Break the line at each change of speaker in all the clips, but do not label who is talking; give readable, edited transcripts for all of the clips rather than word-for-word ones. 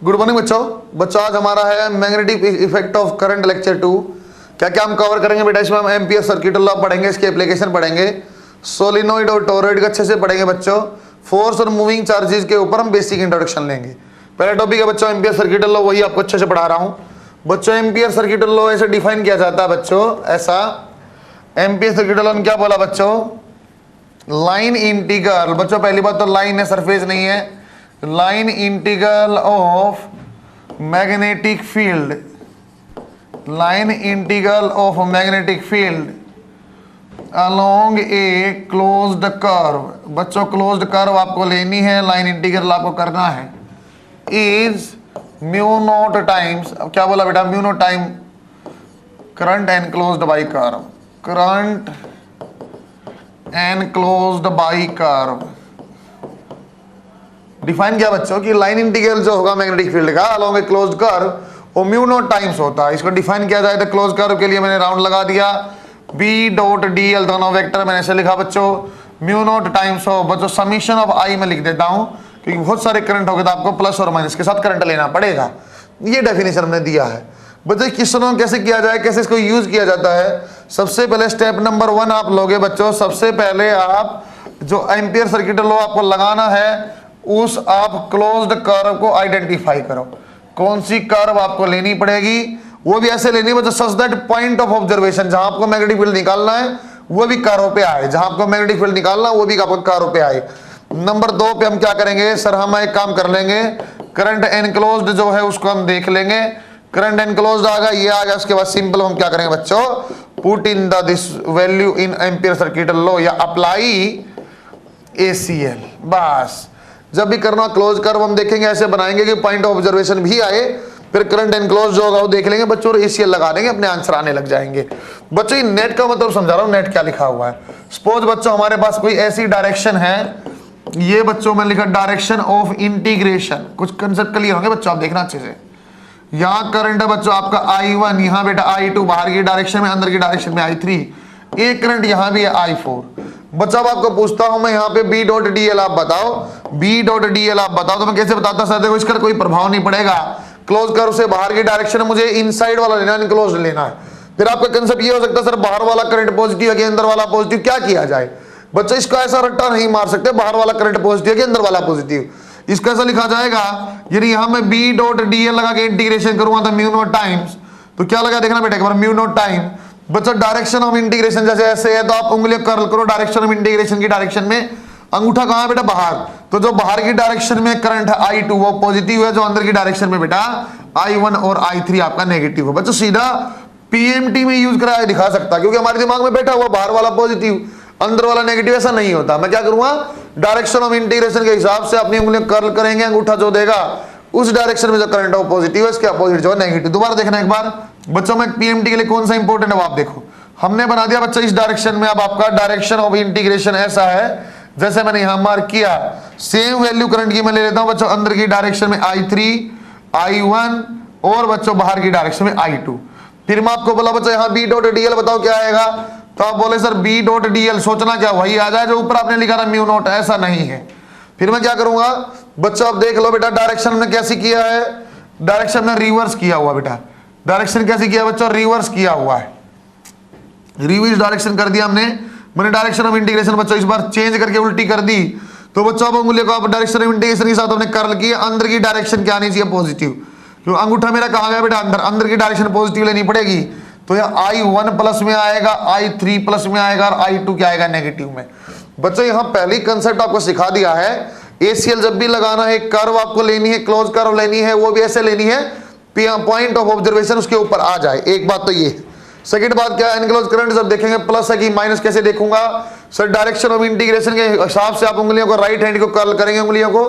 Good morning बच्चों आज हमारा है magnetic effect of current lecture 2। क्या क्या हम कवर करेंगे बेटा इसमें? हम एम्पियर सर्किट लॉ पढ़ेंगे, इसके एप्लीकेशन पढ़ेंगे, सोलिनॉइड और टोरॉइड का अच्छे से पढ़ेंगे बच्चों। फोर्स और मूविंग चार्जेस के ऊपर हम बेसिक इंट्रोडक्शन लेंगे। पहला टॉपिक है बच्चों एम्पियर सर्किट लॉ, वही आपको अच्छे से पढ़ा रहा हूँ बच्चों। एम्पियर सर्किट लॉ ऐसे डिफाइन किया जाता है बच्चों, ऐसा एम्पियर सर्किट लॉ क्या बोला बच्चों? Line integral. बच्चों पहली बात तो लाइन है, सरफेस नहीं है। Line integral of magnetic field, line integral of magnetic field along a closed curve. बच्चों क्लोज्ड कर्व आपको लेनी है, लाइन इंटीग्रल आपको करना है। इज म्यू नॉट टाइम्स, अब क्या बोला बेटा? Mu not time current enclosed by curve, current enclosed by curve. Define किया बच्चों कि लाइन इंटीग्रल जो होगा मैग्नेटिक फील्ड का अलोंग ए क्लोज्ड कर्व वो म्यू नॉट टाइम्स होता है। इसको डिफाइन किया जाए तो क्लोज कर्व के लिए मैंने राउंड लगा दिया, बी डॉट डी एल दोनों वेक्टर मैंने ऐसे लिखा बच्चों, म्यू नॉट टाइम्स ऑफ बच्चों समीशन ऑफ आई में लिख देता हूं क्योंकि बहुत सारे करंट हो गए तो आपको प्लस और माइनस के साथ करंट लेना पड़ेगा। ये डेफिनेशन हमने दिया है बच्चों। क्वेश्चनों कैसे किया जाए, कैसे इसको यूज किया जाता है? सबसे पहले स्टेप नंबर 1 आप लोगे बच्चों। सबसे पहले आप जो एम्पियर सर्किट लॉ आपको लगाना है उस आप क्लोज्ड कर्व को आइडेंटिफाई करो। कौन सी कर्व आपको लेनी पड़ेगी? वो भी ऐसे लेनी है such that point of observation जहां आपको मैग्नेटिक फील्ड निकालना है वो भी कर्व पे आए, जहां आपको मैग्नेटिक फील्ड निकालना वो भी आपको कर्व पे आए। नंबर 2 पे हम क्या करेंगे सर? हम एक काम कर लेंगे, करंट एनक्लोज्ड जो है उसको हम देख लेंगे। करंट एनक्लोज्ड आ गया, ये आ गया। उसके बाद सिंपल हम क्या करेंगे बच्चों? Put in the this value in ampere circuit law या अप्लाई ACL। बस जब भी करना क्लोज कर्व हम देखेंगे ऐसे बनाएंगे कि पॉइंट ऑफ ऑब्जर्वेशन भी आए, फिर करंट एनक्लोज जो होगा वो देख लेंगे बच्चों और ACL लगा देंगे, अपने आंसर आने लग जाएंगे बच्चों। ये नेट का मतलब समझा रहा हूँ, नेट क्या लिखा हुआ है। सपोज बच्चों हमारे पास कोई ऐसी डायरेक्शन है, ये बच्चों में लिखा डायरेक्शन ऑफ इंटीग्रेशन। कुछ कंसेप्ट क्लियर होंगे बच्चों, आप देखना अच्छे से। यहाँ करंट है बच्चों आपका I1, यहाँ बेटा I2 बाहर की डायरेक्शन में, अंदर की डायरेक्शन में I3, एक करंट यहाँ भी है I4। बच्चा अब आपको पूछता हूं मैं यहाँ पे B डॉट डी एल आप बताओ, B डॉट डी एल आप बताओ। तो मैं कैसे बताता सर? देखो इसका कोई प्रभाव नहीं पड़ेगा, क्लोज कर्व से बाहर की डायरेक्शन है, मुझे इनसाइड वाला लेना है, इनक्लोज लेना है। फिर आपका कंसेप्ट ये हो सकता है सर बाहर वाला करंट पॉजिटिव है कि अंदर वाला पॉजिटिव, क्या किया जाए बच्चा? इसका ऐसा रट्टा नहीं मार सकते बाहर वाला करंट पॉजिटिव है कि अंदर वाला पॉजिटिव। इसका ऐसा लिखा जाएगा, यानी यहाँ मैं B डॉट डी एल लगा के इंटीग्रेशन करूंगा तो म्यू नॉट टाइम्स, तो क्या लगा देखना बेटा एक बार, म्यू नॉट टाइम बच्चों डायरेक्शन ऑफ इंटीग्रेशन जैसे ऐसे है तो आप उंगलियां कर्ल करो डायरेक्शन ऑफ इंटीग्रेशन की डायरेक्शन में। अंगूठा कहां है बेटा? बाहर। तो जो बाहर की डायरेक्शन में करंट है I2 वो पॉजिटिव है, जो अंदर की डायरेक्शन में बेटा I1 और I3 आपका नेगेटिव है। बच्चों सीधा PMT में यूज करा दिखा सकता, क्योंकि हमारे दिमाग में बैठा हुआ बाहर वाला पॉजिटिव अंदर वाला नेगेटिव, ऐसा नहीं होता। मैं क्या करूंगा? डायरेक्शन ऑफ इंटीग्रेशन के हिसाब से अपनी उंगलियां कर्ल करेंगे, अंगूठा जो देगा उस डायरेक्शन में जो करंट है वो पॉजिटिव है, इसके अपोजिट जो है नेगेटिव। दोबारा देखना एक बार बच्चों में PMT के लिए कौन सा इंपॉर्टेंट है वो आप देखो। हमने बना दिया बच्चा इस डायरेक्शन में, अब आपका डायरेक्शन ऑफ इंटीग्रेशन ऐसा है जैसे मैंने यहां मार्क किया। सेम वैल्यू करंट की मैं ले लेता हूं बच्चों, अंदर की डायरेक्शन में I3 I1 और बच्चों बाहर की डायरेक्शन में I2। फिर मैं आपको बोला बच्चों यहाँ B डॉट डी एल बताओ क्या आएगा, तो आप बोले sir B dot D L सोचना क्या वही आ जाए जो ऊपर आपने लिखा था म्यू नॉट, ऐसा नहीं है। फिर मैं क्या करूंगा बच्चों? आप देख लो बेटा डायरेक्शन में कैसे किया है, डायरेक्शन में रिवर्स किया हुआ बेटा। डायरेक्शन कैसे किया बच्चों? रिवर्स किया हुआ है, रिवर्स डायरेक्शन कर दिया हमने। मैंने डायरेक्शन ऑफ इंटीग्रेशन बच्चों इस बार चेंज करके उल्टी कर दी, तो बच्चों अब उंगलियों को आप डायरेक्शन ऑफ इंटीग्रेशन के साथ हमने कर्ल किया, अंदर की डायरेक्शन क्या आनी चाहिए? पॉजिटिव। क्यों? अंगूठा मेरा कहाँ गया बेटा? अंदर, अंदर की डायरेक्शन पॉजिटिव लेनी पड़ेगी, तो यहाँ I1 प्लस में आएगा, I3 प्लस में आएगा और I2 क्या आएगा? नेगेटिव में। बच्चों यहाँ पहली कंसेप्ट आपको सिखा दिया है, ACL जब भी लगाना है कर्व आपको लेनी है, क्लोज कर्व लेनी है, वो भी ऐसे लेनी है पॉइंट ऑफ ऑब्जर्वेशन उसके ऊपर आ जाए। एक बात तो ये। सेकंड बात क्या है? एनक्लोज करंट जब देखेंगे प्लस है कि माइनस कैसे देखूंगा सर? डायरेक्शन ऑफ इंटीग्रेशन के हिसाब से आप उंगलियों को राइट हैंड को कर्ल करेंगे, उंगलियों को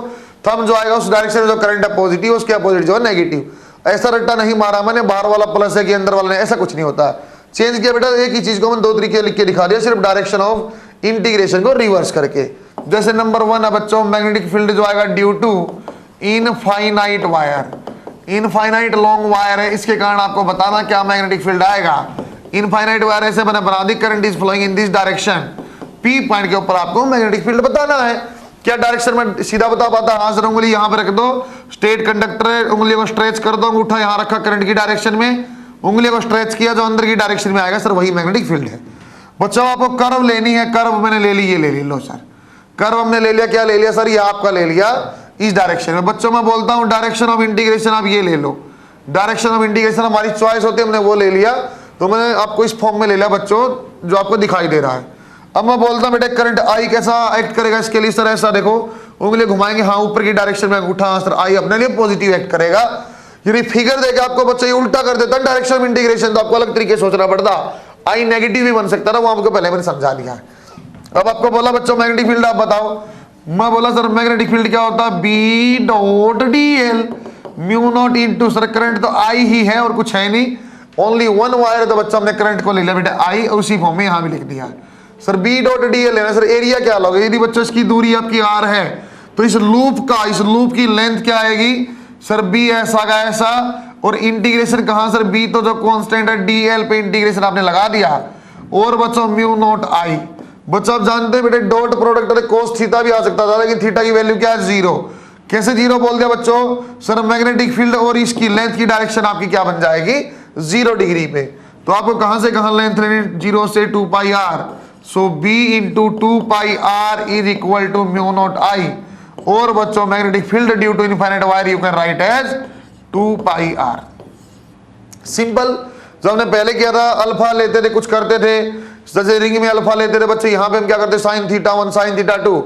थंब जो आएगा उस डायरेक्शन में जो करंट है पॉजिटिव, उसके अपोजिट जो है नेगेटिव। ऐसा रट्टा नहीं मारा मैंने बाहर वाला प्लस है कि अंदर वाला नहीं, ऐसा कुछ नहीं होता। चेंज किया बेटा, एक ही चीज को मैंने 2 तरीके लिख के दिखा दिया, सिर्फ डायरेक्शन ऑफ इंटीग्रेशन को रिवर्स करके। जैसे नंबर 1 है बच्चों मैग्नेटिक फील्ड जो आएगा due to infinite wire, infinite long wire है, इसके कारण आपको बताना क्या मैग्नेटिक फील्ड आएगा। इनफाइनाइट वायर ऐसे मैंने बना दी, current is flowing in this direction, P point के ऊपर आपको मैग्नेटिक फील्ड बताना है। क्या डायरेक्शन में सीधा बता पाता? हाँ सर उंगली यहाँ पे रख दो, स्टेट कंडक्टर है, उंगली को स्ट्रेच कर दो, अंगूठा यहां रखा करंट की डायरेक्शन में, उंगली को स्ट्रेच किया, जो अंदर की डायरेक्शन में आएगा सर वही मैग्नेटिक फील्ड है। बच्चों आपको कर्व लेनी है, कर्व मैंने ले ली, ये ले लो सर, कर्व हमने ले लिया, क्या ले लिया सर, ये आपका ले लिया इस डायरेक्शन में। बच्चों मैं बोलता हूं डायरेक्शन ऑफ इंटीग्रेशन आप ये ले लो, डायरेक्शन ऑफ इंटीग्रेशन हमारी चॉइस होती है, हमने वो ले लिया, तो मैंने आपको इस फॉर्म में ले लिया बच्चों जो आपको दिखाई दे रहा है। अब मैं बोलता हूं बेटे करंट आई कैसा एक्ट करेगा, इसके लिए सर ऐसा देखो, उंगली घुमाएंगे, हाँ ऊपर की डायरेक्शन में अंगूठा, हाँ सर आई अपने लिए पॉजिटिव एक्ट करेगा। यदि फिगर देके आपको बच्चा ये उल्टा कर देता है डायरेक्शन ऑफ इंटीग्रेशन, तो आपको अलग तरीके से सोचना पड़ता, आई नेगेटिव भी बन सकता था, वो आपको पहले मैंने समझा दिया है। अब आपको बोला बच्चों मैग्नेटिक फील्ड आप बताओ, मैं बोला सर मैग्नेटिक फील्ड क्या होता है, B dot D L mu not into, sir current तो आई ही है और कुछ है नहीं, ओनली वन वायर है, तो बच्चा हमने करंट को ले लिया बेटा आई, उसी फॉर्म में यहां भी लिख दिया। Sir B dot D L लेना, सर एरिया क्या लोगे, यदि बच्चों इसकी दूरी आपकी आर है तो इस लूप की लेंथ क्या आएगी सर, बी ऐसा का ऐसा, और इंटीग्रेशन कहां सर, बी तो जो कांस्टेंट है डी एल पे इंटीग्रेशन आपने लगा दिया, और बच्चों म्यू नॉट आई। बच्चों आप जानते हैं बेटे डॉट प्रोडक्ट कोस थीटा भी आ सकता था, लेकिन थीटा की वैल्यू क्या है, जीरो। कैसे जीरो बोल दिया बच्चों, सर मैग्नेटिक फील्ड और इसकी लेंथ की डायरेक्शन आपकी क्या बन जाएगी, 0 डिग्री पे। तो आपको कहां से कहां लेंथ लेनी, 0 से 2 pi R, so B into 2 pi R is equal to mu not I, और बच्चों magnetic field due to infinite wire you can write as 2 pi R. Simple, जो हमने पहले किया था अल्फा लेते थे, कुछ करते थे, जैसे रिंग में अल्फा लेते थे बच्चे, यहां पे हम क्या करते साइन थीटा 1 साइन थीटा 2,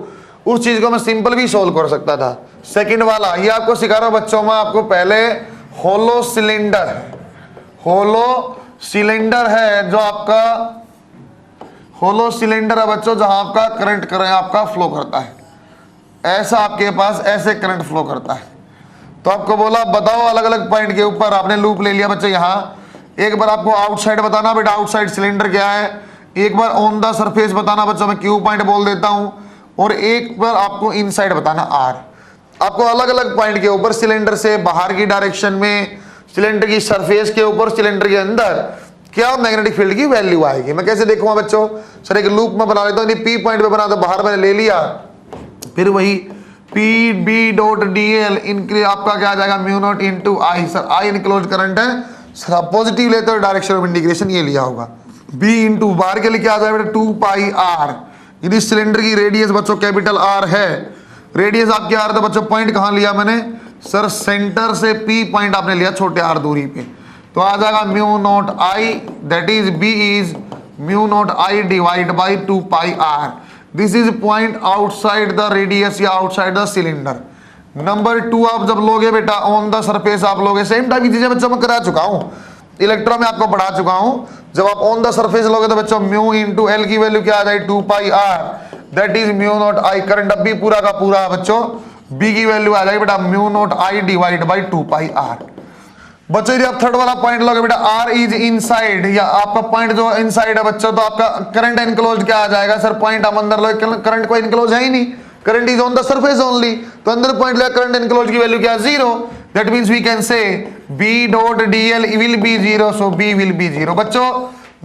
उस चीज को मैं सिंपल भी सोल्व कर सकता था। सेकंड वाला ये आपको सिखा रहा हूं बच्चों में, आपको पहले होलो सिलेंडर है, जो आपका होलो सिलेंडर है बच्चों, जहां आपका करंट आपका फ्लो करता है, ऐसा आपके पास ऐसे करंट फ्लो करता है। तो आपको बोला बताओ अलग अलग पॉइंट के ऊपर, आपने लूप ले लिया बच्चे यहाँ, एक बार आपको आउटसाइड बताना बेटा, आउटसाइड सिलेंडर क्या है, एक बार ऑन द सरफेस बताना बच्चों, मैं क्यू पॉइंट बोल देता हूं, और एक बार आपको इनसाइड बताना आर। आपको अलग अलग पॉइंट के ऊपर सिलेंडर से बाहर की डायरेक्शन में, सिलेंडर की सरफेस के ऊपर, सिलेंडर के अंदर क्या मैग्नेटिक फील्ड की वैल्यू आएगी। मैं कैसे देखूंगा बच्चों, सर एक लूप में बना लेता हूं, पी पॉइंट पे बना तो बाहर मैंने ले लिया, फिर वही P B dot D L इनके आपका क्या आ जाएगा, mu not into I, sir I enclose current है, सर आप पॉजिटिव लेते हो डायरेक्शन ऑफ इंटीग्रेशन ये लिया होगा, बी इंटू बाहर के लिए क्या आ जाएगा 2 पाई आर। यदि सिलेंडर की रेडियस बच्चों कैपिटल आर है, रेडियस आपकी आर, तो बच्चों पॉइंट कहां लिया मैंने सर, सेंटर से पी पॉइंट आपने लिया छोटे आर दूरी पे, तो आ जाएगा mu not I, that is B is mu not I divide by 2 pi R. This is point outside the radius या आउटसाइड द सिलेंडर। नंबर 2 आप जब लोगे बेटा ऑन द सरफेस आप लोगे, सेम टाइप की चीजें बच्चों मैं करा चुका हूं, इलेक्ट्रॉन में आपको पढ़ा चुका हूं। जब आप ऑन द सरफेस लोगे तो बच्चों म्यू इंटू एल की वैल्यू क्या आ जाएगी 2 pi R, that is mu not I. Current अब भी पूरा का पूरा बच्चों बी की वैल्यू आ जाएगी बेटा mu not I divide by 2 pi R. बच्चों यदि आप थर्ड वाला पॉइंट लोगे बेटा आर इज इनसाइड, या आपका पॉइंट जो इनसाइड है बच्चों, तो आपका करंट इनक्लोज क्या आ जाएगा सर, पॉइंट हम अंदर लोगे, करंट को इनक्लोज है ही नहीं, current is on the surface only, तो अंदर पॉइंट लिया, करंट इनक्लोज की वैल्यू क्या है 0, that means we can say B dot D L will be 0, so B will be 0। बच्चों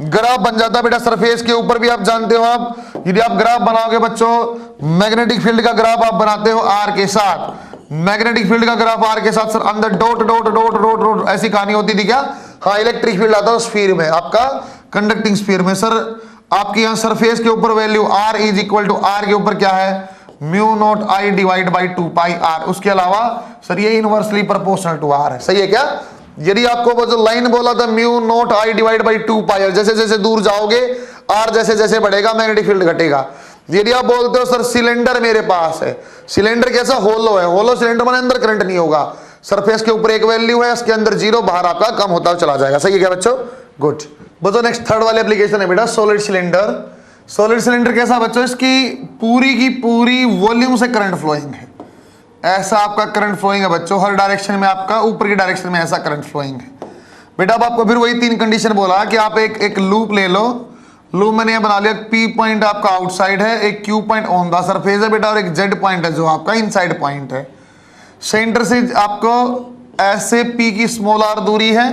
ग्राफ बन जाता है बेटा सरफेस के ऊपर भी, आप जानते हो, आप यदि आप ग्राफ बनाओगे बच्चों, मैग्नेटिक फील्ड का ग्राफ आप बनाते हो आर के साथ, मैग्नेटिक फील्ड का ग्राफ आर के साथ, सर अंदर dot dot dot dot dot ऐसी कहानी होती थी क्या, हाँ इलेक्ट्रिक फील्ड आता है स्फीयर में, आपका कंडक्टिंग स्फीयर में। सर आपकी यहाँ सरफेस के ऊपर value R is equal to R के ऊपर क्या है, mu not I divide by 2 pi R. उसके अलावा सर ये इनवर्सली प्रोपोर्शनल टू आर है, सही है क्या। यदि आपको वो जो लाइन बोला था mu not I divide by 2 pi R, जैसे जैसे दूर जाओगे आर जैसे जैसे बढ़ेगा मैग्नेटिक फील्ड घटेगा। यदि आप बोलते हो सर सिलेंडर मेरे पास है, सिलेंडर कैसा होलो है, होलो सिलेंडर में अंदर करंट नहीं होगा, सरफेस के ऊपर एक वैल्यू है, इसके अंदर 0, बाहर आपका कम होता चला जाएगा, सही है क्या बच्चों, गुड। बच्चों नेक्स्ट थर्ड वाली एप्लीकेशन है बेटा सॉलिड सिलेंडर। सॉलिड सिलेंडर कैसा बच्चों, इसकी पूरी की पूरी वॉल्यूम से करंट फ्लोइंग है, ऐसा आपका करंट फ्लोइंग है बच्चों, हर डायरेक्शन में आपका ऊपर की डायरेक्शन में ऐसा करंट फ्लोइंग है। बेटा अब आपको फिर वही 3 कंडीशन बोला कि आप एक लूप ले लो, लूप मैंने ये बना लिया, पी पॉइंट आपका आउटसाइड है, एक Q point on the surface है बेटा, और एक जेड पॉइंट है जो आपका इनसाइड पॉइंट है। सेंटर से आपको ऐसे पी की स्मॉल आर दूरी है,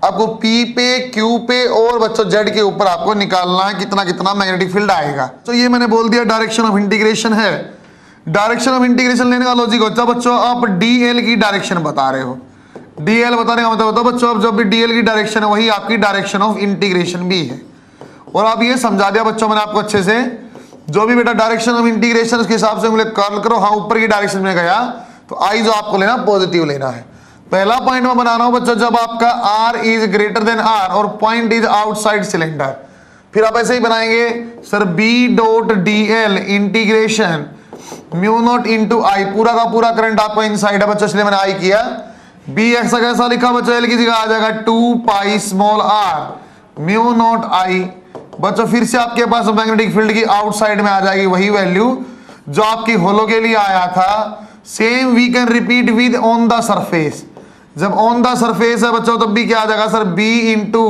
आपको पी पे क्यू पे और बच्चों जेड के ऊपर आपको निकालना है कितना कितना मैग्नेटिक फील्ड आएगा। तो ये मैंने बोल दिया डायरेक्शन ऑफ इंटीग्रेशन है, डायरेक्शन ऑफ इंटीग्रेशन लेने का लॉजिक होता है बच्चों, आप डीएल की डायरेक्शन बता रहे हो। डीएल बताने का मतलब होता है बच्चों, अब जब भी डीएल की डायरेक्शन है वही आपकी डायरेक्शन ऑफ इंटीग्रेशन भी है। और आप ये समझा दिया बच्चों मैंने आपको अच्छे से, जो भी बेटा डायरेक्शन ऑफ इंटीग्रेशन उसके हिसाब से मुझे कर्ल करो। हाँ ऊपर की डायरेक्शन में गया तो आई जो आपको लेना पॉजिटिव लेना है। पहला पॉइंट मैं बना रहा हूं बच्चों, जब आपका R is greater than R और पॉइंट इज आउटसाइड सिलेंडर, फिर आप ऐसे ही बनाएंगे sir B dot D L integration mu naught into I, पूरा का पूरा करंट आपका इनसाइड है बच्चों, इसलिए मैंने आई किया। बी ऐसा कैसा लिखा बच्चों, एल की जगह आ जाएगा 2 pi small R mu not I. बच्चों फिर से आपके पास मैग्नेटिक फील्ड की आउटसाइड में आ जाएगी वही वैल्यू जो आपकी होलो के लिए आया था। Same we can repeat with on the surface, जब ऑन द सरफेस है बच्चों तब भी क्या आ जाएगा sir B into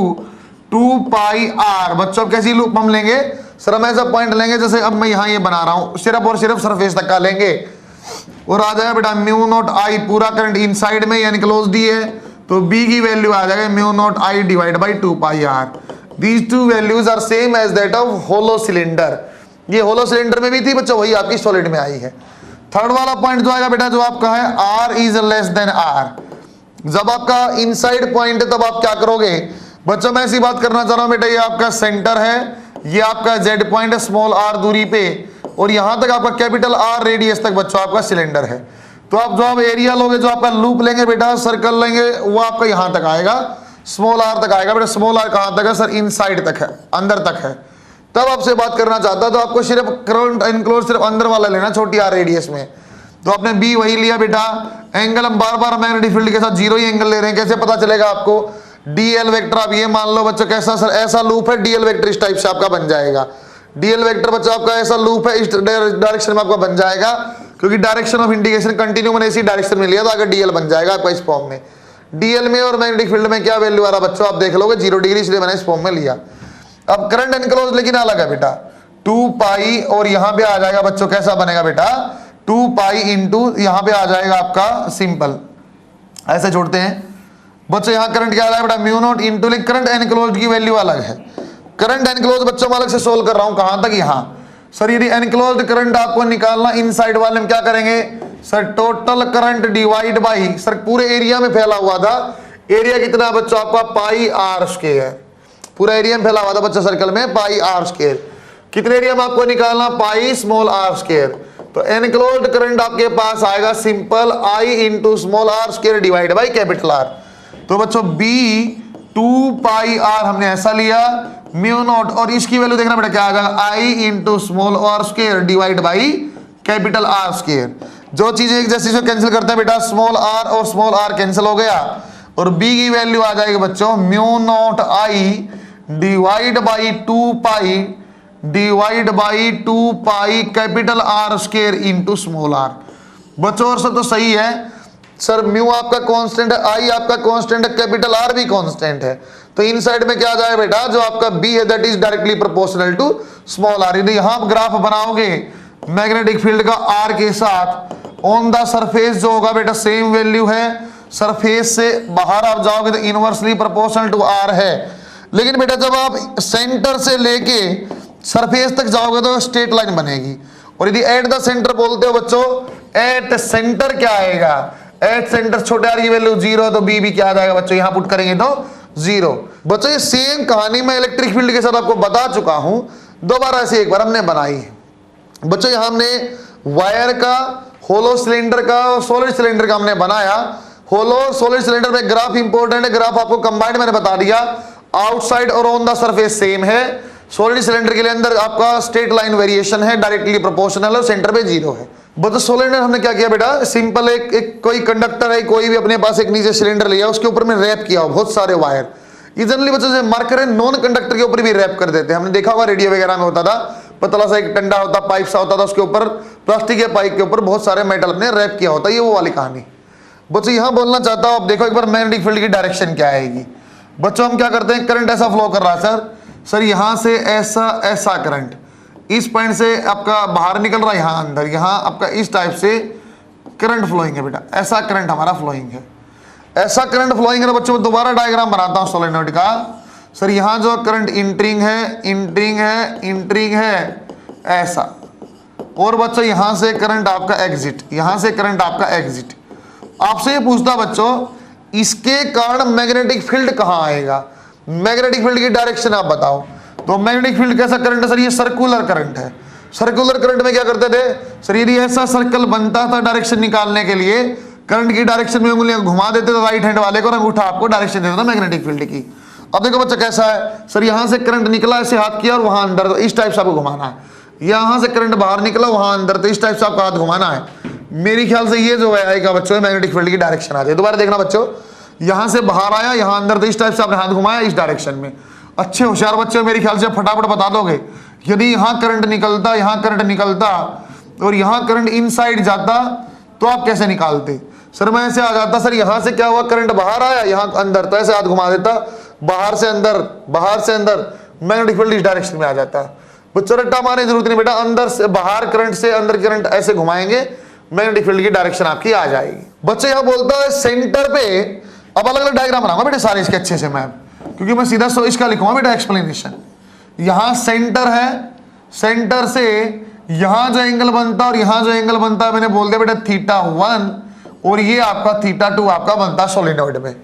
2 pi R. बच्चों कैसी लूप हम लेंगे सर, हम ऐसा पॉइंट लेंगे जैसे अब मैं यहाँ ये बना रहा हूं, सिर्फ और सिर्फ सरफेस तक का लेंगे और आ जाएगा बेटा म्यू नॉट आई, पूरा करंट इनसाइड में यानी क्लोज्ड ही है तो बी की वैल्यू आ जाएगा mu not I divide by 2 pi R. These two values are same as that of hollow cylinder. ये होलो सिलेंडर में भी थी बच्चों, वही आपकी सॉलिड में आई है। थर्ड वाला पॉइंट जो आएगा बेटा, जो आपका है R is less than R, जब आपका इनसाइड पॉइंट है तब आप क्या करोगे बच्चों, मैं ऐसी बात करना चाह रहा हूं बेटा, ये आपका सेंटर है, ये आपका जेड पॉइंट है स्मॉल आर दूरी पे, और यहां तक आपका कैपिटल आर रेडियस तक बच्चों आपका सिलेंडर है। तो आप जो आप एरिया लोगे, जो आपका लूप लेंगे बेटा, सर्कल लेंगे, वो आपका यहां तक आएगा, स्मॉल आर तक आएगा बेटा। स्मॉल आर कहां तक है सर, इनसाइड तक है, अंदर तक है। तब आपसे बात करना चाहता तो आपको सिर्फ करंट एनक्लोज सिर्फ अंदर वाला लेना, छोटी आर रेडियस में। तो आपने बी वही लिया बेटा। एंगल हम बार बार मैग्नेटिक फील्ड के साथ जीरो ही एंगल ले रहे हैं, कैसे पता चलेगा आपको, डीएल वेक्टर आप ये मान लो बच्चों, कैसा सर, ऐसा लूप है, डीएल वेक्टर इस टाइप से आपका बन जाएगा। डीएल वेक्टर बच्चों आपका ऐसा लूप है, इस डायरेक्शन में आपका बन जाएगा, क्योंकि डायरेक्शन ऑफ इंटीग्रेशन कंटिन्यू मैंने इसी डायरेक्शन में लिया तो आगे डीएल बन जाएगा आपका इस फॉर्म में। डीएल में और मैग्नेटिक फील्ड में क्या वैल्यू आ रहा बच्चों, आप देख लोगे 0 डिग्री, इसलिए मैंने इस फॉर्म में लिया। अब करंट एनक्लोज लेकिन अलग है बेटा, 2 पाई और यहां पे आ जाएगा बच्चों, कैसा बनेगा बेटा 2 पाई इंटू यहां पे आ जाएगा आपका सिंपल, ऐसे जोड़ते हैं बच्चों। यहां करंट क्या आ रहा है बेटा म्यू नॉट इंटू, लेकिन करंट एनक्लोज की वैल्यू अलग है। करंट एनक्लोज बच्चों मैं अलग से सोल्व कर रहा हूं, कहां तक, यहां सर। यदि एनक्लोज करंट आपको निकालना, इनसाइड वाले में क्या करेंगे sir, total current divide by, sir पूरे एरिया में फैला हुआ था, एरिया कितना बच्चों आपका पाई आर स्क्वायर, पूरा एरिया में फैला हुआ था बच्चों सर्कल में पाई आर स्क्वायर। कितने एरिया में आपको निकालना, पाई स्मॉल आर स्क्वायर। तो एनक्लोज्ड करंट आपके पास आएगा simple I into small R square divide by capital R. तो बच्चों बी 2 पाई आर हमने ऐसा लिया, म्यू नॉट, और इसकी वैल्यू देखना बेटा क्या आ जाएगा, I into small R square divide by capital R square. जो चीजें एक जैसी से कैंसिल करते हैं बेटा, स्मॉल आर और स्मॉल आर कैंसिल हो गया, और बी की वैल्यू आ जाएगी बच्चों mu not I divide by 2 pi divide by 2 pi capital R square into small R. बच्चों और सब तो सही है सर, म्यू आपका कांस्टेंट है, आई आपका कांस्टेंट है, कैपिटल आर भी कांस्टेंट है, तो इन साइड में क्या आ जाए बेटा, जो आपका बी है that is directly proportional to small R. यदि यहां आप ग्राफ बनाओगे मैग्नेटिक फील्ड का आर के साथ, ऑन द सरफेस जो होगा बेटा सेम वैल्यू है, सरफेस से बाहर आप जाओगे तो इनवर्सली प्रोपोर्शनल टू आर है। लेकिन बेटा जब आप सेंटर से लेके सरफेस तक जाओगे तो स्ट्रेट लाइन बनेगी, और यदि एट द सेंटर बोलते हो बच्चों, एट सेंटर क्या आएगा, एट सेंटर छोटे आर की वैल्यू 0, तो बी भी क्या आ जाएगा बच्चों, यहां पुट करेंगे तो 0। बच्चों ये सेम कहानी मैं इलेक्ट्रिक फील्ड के साथ आपको बता चुका हूं, दोबारा से एक बार हमने बनाई है बच्चों। यहां हमने वायर का, होलो सिलेंडर का और सॉलिड सिलेंडर का हमने बनाया। होलो और सॉलिड सिलेंडर में ग्राफ इंपॉर्टेंट है, ग्राफ आपको कंबाइंड मैंने बता दिया, आउटसाइड और ऑन द सरफेस सेम है। सॉलिड सिलेंडर के लिए अंदर आपका स्ट्रेट लाइन वेरिएशन है, डायरेक्टली प्रोपोर्शनल है, सेंटर पे 0 है। बट सिलेंडर हमने क्या किया बेटा, सिंपल एक कोई कंडक्टर है, कोई भी अपने पास एक नीचे सिलेंडर लिया, उसके ऊपर में रैप किया बहुत सारे वायर। जनरली बच्चों से मार्कर है, नॉन कंडक्टर के ऊपर भी रैप कर देते हैं, हमने देखा होगा रेडियो वगैरह में होता था, पतला सा एक डंडा होता, पाइप सा होता था, उसके ऊपर प्लास्टिक के पाइप के ऊपर बहुत सारे मेटल अपने रैप किया होता है, ये वो वाली कहानी। बच्चों यहां बोलना चाहता हूं, आप देखो एक बार मैग्नेटिक फील्ड की डायरेक्शन क्या आएगी। बच्चों हम क्या करते हैं, करंट ऐसा फ्लो कर रहा है सर यहां से ऐसा करंट इस पॉइंट से आपका बाहर निकल रहा है, यहां अंदर, यहां आपका इस टाइप से करंट फ्लोइंग है बेटा, ऐसा करंट हमारा फ्लोइंग है, ऐसा करंट फ्लोइंग है। बच्चों दोबारा डायग्राम बनाता हूं सोलेनोइड का सर, यहां जो करंट इंटरिंग है, ऐसा और बच्चों यहां से करंट आपका एग्जिट, यहां से करंट आपका एग्जिट। आपसे ये पूछता बच्चों इसके कारण मैग्नेटिक फील्ड कहां आएगा, मैग्नेटिक फील्ड की डायरेक्शन आप बताओ। तो मैग्नेटिक फील्ड कैसा करंट है सर, ये सर्कुलर करंट है। सर्कुलर करंट में क्या करते थे सर, यदि ऐसा सर्कल बनता था डायरेक्शन निकालने के लिए, करंट की डायरेक्शन में उंगलियां घुमा देते थे राइट हैंड वाले को, और अंगूठा आपको डायरेक्शन देता था मैग्नेटिक फील्ड की। अब देखो बच्चा कैसा है सर, यहां से करंट निकला, ऐसे हाथ किया और वहां अंदर, तो इस टाइप से आपको घुमाना है। यहां से करंट बाहर निकला वहां अंदर, तो इस टाइप से आपको हाथ घुमाना है। मेरी ख्याल से ये जो है आएगा बच्चों मैग्नेटिक फील्ड की डायरेक्शन आ जाए। दोबारा देखना बच्चों, यहां से बाहर आया, यहां अंदर, तो इस टाइप से आपने हाथ घुमाया इस डायरेक्शन में। अच्छे होशियार बच्चे मेरे ख्याल से फटाफट बता दोगे, यदि यहां करंट निकलता, यहां करंट निकलता और यहां करंट इनसाइड जाता तो आप कैसे निकालते सर। मैं ऐसे आ जाता सर, यहां से क्या हुआ करंट बाहर आया, यहां अंदर, तो ऐसे हाथ घुमा देता, बाहर से अंदर, बाहर से अंदर, मैग्नेटिक फील्ड इस डायरेक्शन में आ जाता। बच्चों रट्टा मारने की जरूरत नहीं बेटा, अंदर से बाहर करंट से अंदर करंट ऐसे घुमाएंगे, मैग्नेटिक फील्ड की डायरेक्शन आपकी आ जाएगी। बच्चे यहां बोलता है सेंटर पे, अब अलग अलग डायग्राम बनाऊंगा बेटे सारे इसके अच्छे से मैं, क्योंकि मैं सीधा इसका लिखूंगा बेटा एक्सप्लेनेशन। यहां सेंटर है, सेंटर से यहां जो एंगल बनता और यहां जो एंगल बनता है मैंने बोल दिया बेटा θ1, और ये आपका θ2 आपका बनता सोलेनोइड में।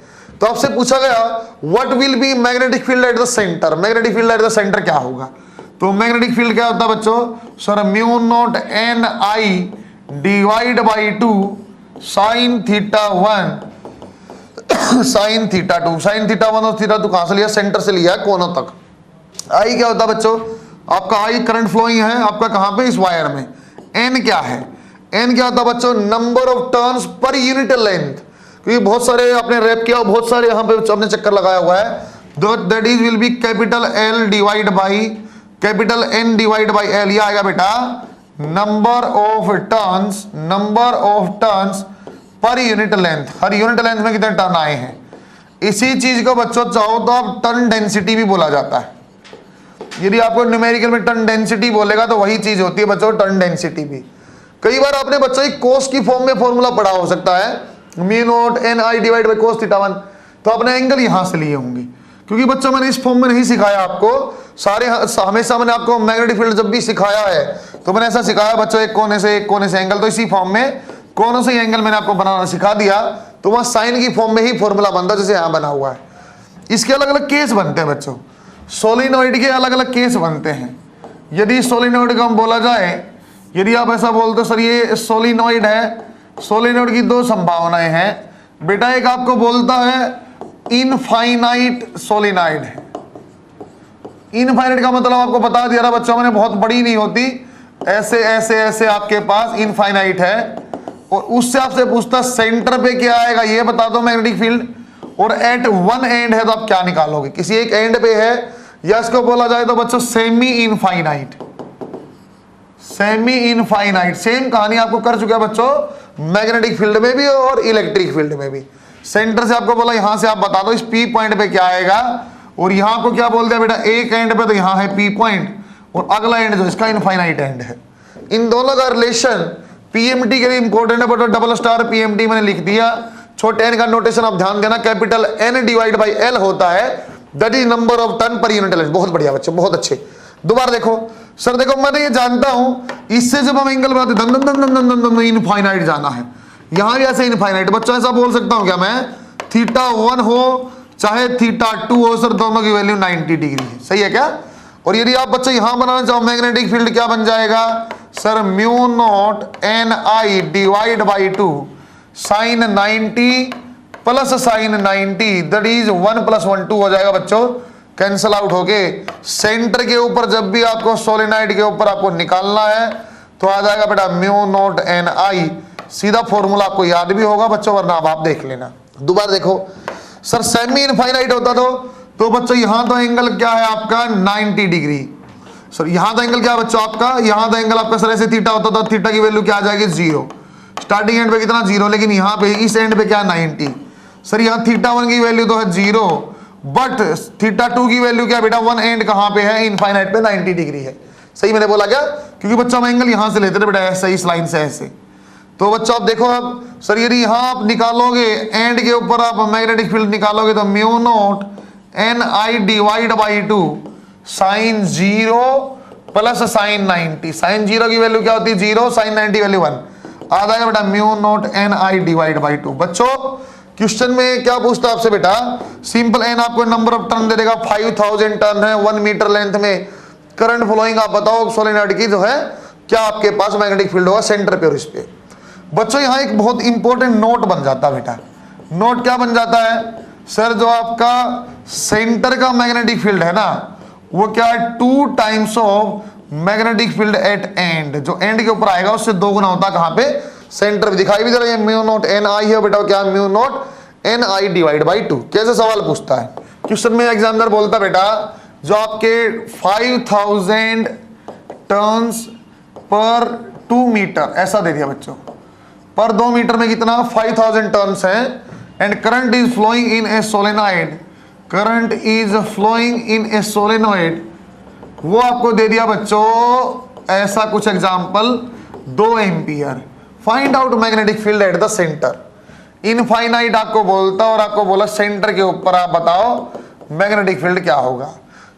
तो आपसे पूछा गया what will be magnetic field at the centre, magnetic field at the centre क्या होगा। तो मैग्नेटिक फील्ड क्या होता है बच्चों sir, μ0 NI divide by 2 sin θ1 sin θ2, sin θ1 और θ2 कहां से लिया, सेंटर से लिया है कोनों तक। आई क्या होता है बच्चों, आपका आई करंट फ्लोइंग है आपका कहां पे, इस वायर में। एन क्या है, एन क्या होता है बच्चों, number of turns per unit length, क्योंकि बहुत सारे आपने रैप किया, बहुत सारे यहां पे आपने चक्कर लगाया हुआ है। That is will be capital L divide by capital N divide by L, ये आएगा बेटा number of turns, number of turns per unit length, her unit length में कितने टर्न आए हैं। इसी चीज को बच्चों चाहो तो आप टर्न डेंसिटी भी बोला जाता है। यदि आपको न्यूमेरिकल में टर्न डेंसिटी बोलेगा तो वही चीज होती है बच्चों टर्न डेंसिटी भी। कई बार आपने बच्चों एक कोस की फॉर्म में फॉर्मूला पढ़ा हो सकता है, μ0 NI डिवाइड बाई cos θ1, तो आपने एंगल यहां से लिए होंगे, क्योंकि बच्चों मैंने इस फॉर्म में नहीं सिखाया आपको सारे, हमेशा मैंने आपको मैग्नेटिक फील्ड जब भी सिखाया है तो मैंने ऐसा सिखाया बच्चों एक कोने से एंगल, तो इसी फॉर्म में कोनों से एंगल मैंने आपको बनाना सिखा दिया, तो वहां साइन की फॉर्म में ही फॉर्मूला बनता जैसे यहां बना हुआ है। इसके अलग अलग केस बनते हैं बच्चों, सोलिनॉइड के अलग अलग केस बनते हैं। यदि सोलिनॉइड का हम बोला जाए, यदि आप ऐसा बोलते सर ये सोलिनॉइड है, सोलिनॉइड की दो संभावनाएं हैं बेटा, एक आपको बोलता है इनफाइनाइट सोलिनॉइड है। इनफाइनाइट का मतलब आपको बता दिया रहा बच्चों मैंने, बहुत बड़ी नहीं होती, ऐसे ऐसे ऐसे आपके पास इनफाइनाइट है, और उससे आपसे पूछता सेंटर पे क्या आएगा ये बता दो मैग्नेटिक फील्ड, और एट वन एंड है तो आप क्या निकालोगे, किसी एक एंड पे है, या इसको बोला जाए तो बच्चों semi infinite, semi infinite. Same कहानी आपको कर चुका है बच्चों मैग्नेटिक फील्ड में भी और इलेक्ट्रिक फील्ड में भी। सेंटर से आपको बोला यहां से आप बता दो इस पी पॉइंट पे क्या आएगा, और यहां को क्या बोल दिया बेटा एक एंड पे तो यहां है पी पॉइंट, और अगला एंड जो इसका इनफाइनाइट एंड है। इन दोनों का रिलेशन पीएमटी के लिए इंपॉर्टेंट है, बट डबल स्टार पीएमटी मैंने लिख दिया। छोटे एन का नोटेशन आप ध्यान देना, capital N divide by L होता है, that is number of turn per unit length. बहुत बढ़िया बच्चे, बहुत अच्छे। दोबारा देखो सर, देखो मैं ये जानता हूं इससे जब हम एंगल बनाते दन दन दन दन दन दन इनफाइनाइट जाना है, यहां भी ऐसे इनफाइनाइट। बच्चों ऐसा बोल सकता हूं क्या मैं, θ1 हो चाहे θ2 हो सर, दोनों की वैल्यू 90 डिग्री है, सही है क्या। और यदि आप बच्चे यहां बनाना चाहो मैग्नेटिक फील्ड क्या बन जाएगा sir, μ0 NI divide by 2 sin 90 plus sin 90, that is 1 + 1 2 हो जाएगा बच्चों, कैंसल आउट होके। सेंटर के ऊपर जब भी आपको सोलेनॉइड के ऊपर आपको निकालना है तो आ जाएगा बेटा μ0 NI, सीधा फॉर्मूला आपको याद भी होगा बच्चों, वरना आप देख लेना। दोबारा देखो सर, सेमी इनफाइनाइट होता तो बच्चों यहां तो एंगल क्या है आपका 90 डिग्री। सर यहां तो एंगल क्या है बच्चों आपका, यहां तो एंगल आपका सर ऐसे थीटा होता तो थीटा की वैल्यू क्या आ जाएगी 0, स्टार्टिंग एंड पे कितना 0, लेकिन यहां पे इस एंड पे क्या 90। सर यहां θ1 की वैल्यू तो है 0, बट θ2 की वैल्यू क्या बेटा, वन एंड कहां पे है, इनफाइनाइट पे 90 डिग्री है। सही मैंने बोला क्या, क्योंकि बच्चों हम एंगल यहां से लेते थे बेटा ऐसे, इस लाइन से ऐसे। तो बच्चों आप देखो, अब सर यदि यहां आप निकालोगे एंड के ऊपर आप मैग्नेटिक फील्ड निकालोगे तो μ0 NI divide by 2 sin 0 plus sine 90, sine 0 की वैल्यू क्या होती है 0, साइन 90 वैल्यू 1, आ जाएगा बेटा mu not N I divide by 2। बच्चों क्वेश्चन में क्या पूछता है आपसे बेटा, सिंपल एन आपको नंबर ऑफ टर्न दे देगा, 5000 टर्न है 1 मीटर लेंथ में, करंट फ्लोइंग आप बताओ सोलेनॉइड की जो है क्या आपके पास मैग्नेटिक फील्ड होगा सेंटर पे और इस पे। बच्चों यहाँ एक बहुत इंपॉर्टेंट नोट बन जाता है बेटा, नोट क्या बन जाता है सर, जो आपका सेंटर का मैग्नेटिक फील्ड है ना वो क्या है 2 times of magnetic field eight and, जो एंड के ऊपर आएगा उससे 2 गुना होता है कहां पे, सेंटर पे। दिखाई भी दे रहा है म्यू नॉट एन आई है बेटा, क्या mu naught N I divide by 2। कैसे सवाल पूछता है क्वेश्चन में, एग्जामिनर बोलता बेटा जो आपके 5000 टर्न्स पर 2 मीटर ऐसा दे दिया बच्चों, पर 2 मीटर में कितना 5000 टर्न्स हैं, and current is flowing in a solenoid, current is flowing in a solenoid, वो आपको दे दिया बच्चों ऐसा कुछ example 2 ampere. Find out magnetic field at the centre, infinite आपको बोलता और आपको बोला सेंटर के ऊपर आप बताओ मैग्नेटिक फील्ड क्या होगा।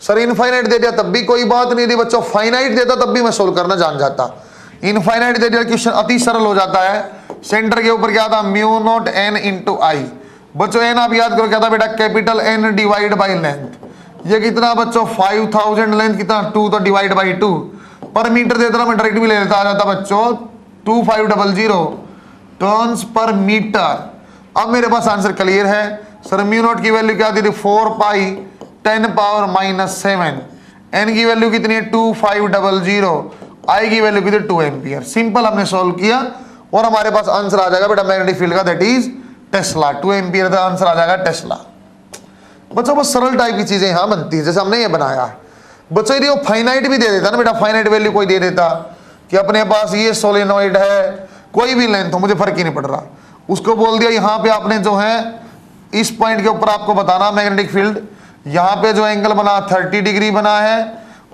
सर इनफाइनाइट दे दिया तब भी कोई बात नहीं थी बच्चों, फाइनाइट देता तब भी मैं सोल्व करना जान जाता, इनफाइनाइट दे दिया क्वेश्चन अति सरल हो जाता है। सेंटर के ऊपर क्या था mu not N into I, बच्चों एन आप याद करो क्या था बेटा capital N divide by length, ये कितना बच्चों 5000 लेंथ कितना 2 तो डिवाइड बाई 2, पर मीटर देता ना मैं डायरेक्ट भी ले लेता, आ जाता बच्चों 2500 टर्न्स पर मीटर। अब मेरे पास आंसर क्लियर है सर, म्यू नॉट की वैल्यू क्या दी थी 4 पाई 10 पावर -7, एन की वैल्यू कितनी है 2500, आई की वैल्यू कितनी 2 एम्पियर। सिंपल हमने सॉल्व किया और हमारे पास आंसर आ जाएगा बेटा मैग्नेटिक फील्ड का, दैट इज टेस्ला, 2 एम्पियर का आंसर आ जाएगा टेस्ला। बच्चों बहुत सरल टाइप की चीजें यहां बनती है, जैसे हमने ये बनाया बच्चों, यदि वो फाइनाइट भी दे देता ना बेटा, फाइनाइट वैल्यू कोई दे देता कि अपने पास ये सोलेनॉइड है कोई भी लेंथ हो मुझे फर्क ही नहीं पड़ रहा, उसको बोल दिया यहाँ पे आपने जो है इस पॉइंट के ऊपर आपको बताना मैग्नेटिक फील्ड, यहाँ पे जो एंगल बना 30 डिग्री बना है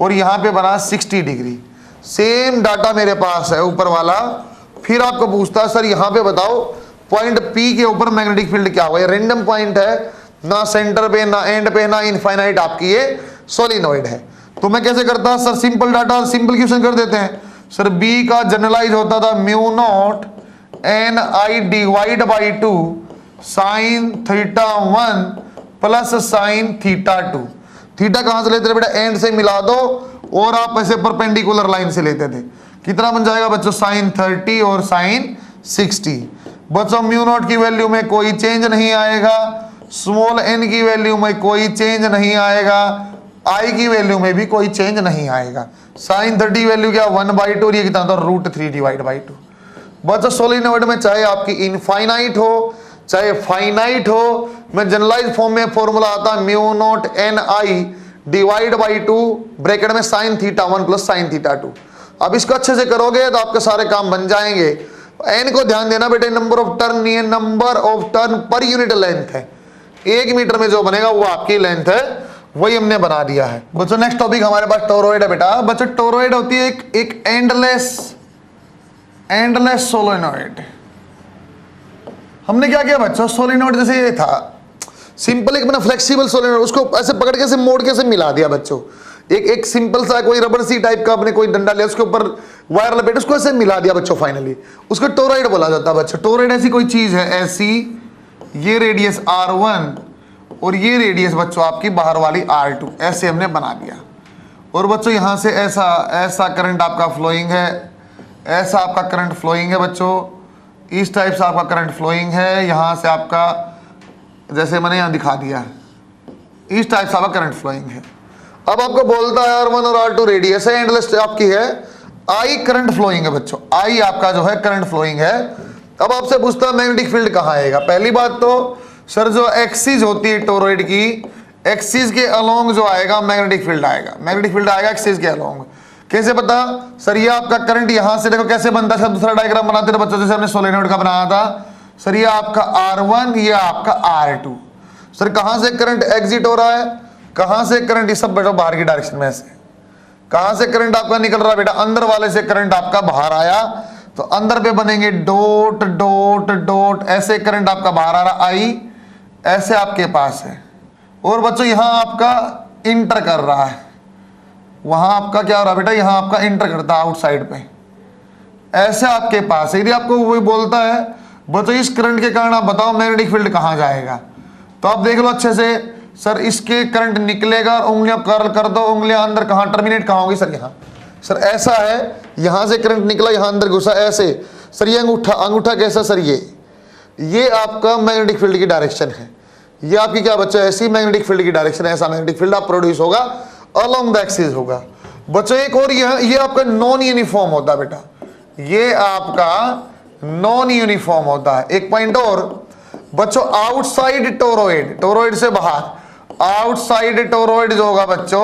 और यहाँ पे बना 60 डिग्री, सेम डाटा मेरे पास है ऊपर वाला। फिर आपको पूछता है सर यहाँ पे बताओ पॉइंट P के ऊपर मैग्नेटिक फील्ड क्या होगा, रैंडम पॉइंट है, ना सेंटर पे ना एंड पे ना इनफाइनाइट आपकी ये सोलिनॉइड है। तो मैं कैसे करता sir, simple data simple question कर देते हैं सर, B का जनरलाइज होता था mu not N I divide by 2 sign theta 1 plus sine theta 2। Theta कहां से लेते थे बेटा, एंड से मिला दो और आप ऐसे परपेंडिकुलर लाइन से लेते थे, कितना बन जाएगा बच्चों साइन 30 और साइन 60। बच्चों म्यू नॉट की वैल्यू में कोई चेंज नहीं आएगा, स्मॉल एन की वैल्यू में कोई चेंज नहीं आएगा, आई की वैल्यू में भी कोई चेंज नहीं आएगा। साइन 30 वैल्यू क्या 1/2 और ये कितना था √3 डिवाइड बाई 2। बच्चों सोलिनॉइड में चाहे आपकी इनफाइनाइट हो चाहे फाइनाइट हो, मैं जनरलाइज फॉर्म में फॉर्मूला आता है mu not N I divide by 2 bracket में sine theta 1 plus sine theta 2। अब इसको अच्छे से करोगे तो आपके सारे काम बन जाएंगे। एन को ध्यान देना बेटे, नंबर ऑफ टर्न नहीं है, number of turn per unit length है, 1 मीटर में जो बनेगा वो आपकी लेंथ है, वही हमने बना दिया है। बच्चों नेक्स्ट टॉपिक हमारे पास टोरॉइड है बेटा। बच्चों टोरॉइड होती है एक एंडलेस सोलेनॉइड। हमने क्या किया बच्चों, सोलेनॉइड जैसे ये था सिंपल एक बना फ्लेक्सिबल सोलेनॉइड, उसको ऐसे पकड़ के से मोड़ के से मिला दिया बच्चों, एक सिंपल सा कोई रबर सी टाइप का आपने कोई डंडा लिया उसके ऊपर वायर लपेट उसको ऐसे मिला दिया बच्चों, फाइनली उसको टोरॉइड बोला जाता है बच्चों। टोरॉइड ऐसी कोई चीज है, ऐसी ये रेडियस R1 और ये रेडियस बच्चों आपकी बाहर वाली R2, ऐसे हमने बना दिया। और बच्चों यहाँ से ऐसा करंट आपका फ्लोइंग है, ऐसा आपका करंट फ्लोइंग है बच्चों, इस टाइप से आपका करंट फ्लोइंग है, यहाँ से आपका जैसे मैंने यहाँ दिखा दिया इस टाइप से आपका करंट फ्लोइंग है। अब आपको बोलता है R1 और R2 रेडियस है, एंडलेस आपकी है, I करंट फ्लोइंग है बच्चों, I आपका जो है करंट फ्लोइंग है। अब आपसे पूछता है मैग्नेटिक फील्ड कहाँ आएगा। पहली बात तो सर जो एक्सिस होती है टोरॉइड की, एक्सिस के अलोंग जो आएगा मैग्नेटिक फील्ड आएगा, मैग्नेटिक फील्ड आएगा एक्सिस के अलोंग। कैसे पता सर, ये आपका करंट यहां से देखो कैसे बनता है, दूसरा डायग्राम बनाते थे बच्चों जैसे हमने सोलेनॉइड का बनाया था। सर ये आपका R1 ये आपका R2, सर कहां से करंट एग्जिट हो रहा है, कहां से करंट, ये सब बेटा बाहर की डायरेक्शन में से, कहां से करंट आपका निकल रहा है बेटा, अंदर वाले से करंट आपका बाहर आया, तो अंदर पे बनेंगे डॉट डॉट डॉट, ऐसे करंट आपका बाहर आ रहा I, ऐसे आपके पास है। और बच्चों यहां आपका इंटर कर रहा है वहां आपका क्या हो रहा है बेटा, यहां आपका एंटर करता है आउटसाइड पे, ऐसे आपके पास। यदि आपको वही बोलता है बच्चों इस करंट के कारण आप बताओ मैग्नेटिक फील्ड कहां जाएगा, तो आप देख लो अच्छे से। सर इसके करंट निकलेगा और उंगलियां कर्ल कर दो, उंगलियां अंदर कहां टर्मिनेट कहां होगी सर, यहां। सर ऐसा है, यहां से करंट निकला, यहां अंदर घुसा, ऐसे। सर ये अंगूठा, अंगूठा कैसा सर, ये आपका मैग्नेटिक फील्ड की डायरेक्शन है। ये आपकी क्या बच्चों, ऐसी मैग्नेटिक फील्ड की डायरेक्शन है, ऐसा मैग्नेटिक फील्ड आप प्रोड्यूस होगा, अलोंग द एक्सिस होगा। बच्चों एक और ये आपका नॉन यूनिफॉर्म होता है बेटा, ये आपका नॉन यूनिफॉर्म होता है। एक पॉइंट और बच्चों, आउटसाइड टोरॉइड, टोरॉइड से बाहर, आउटसाइड टोरॉइड जो होगा बच्चों,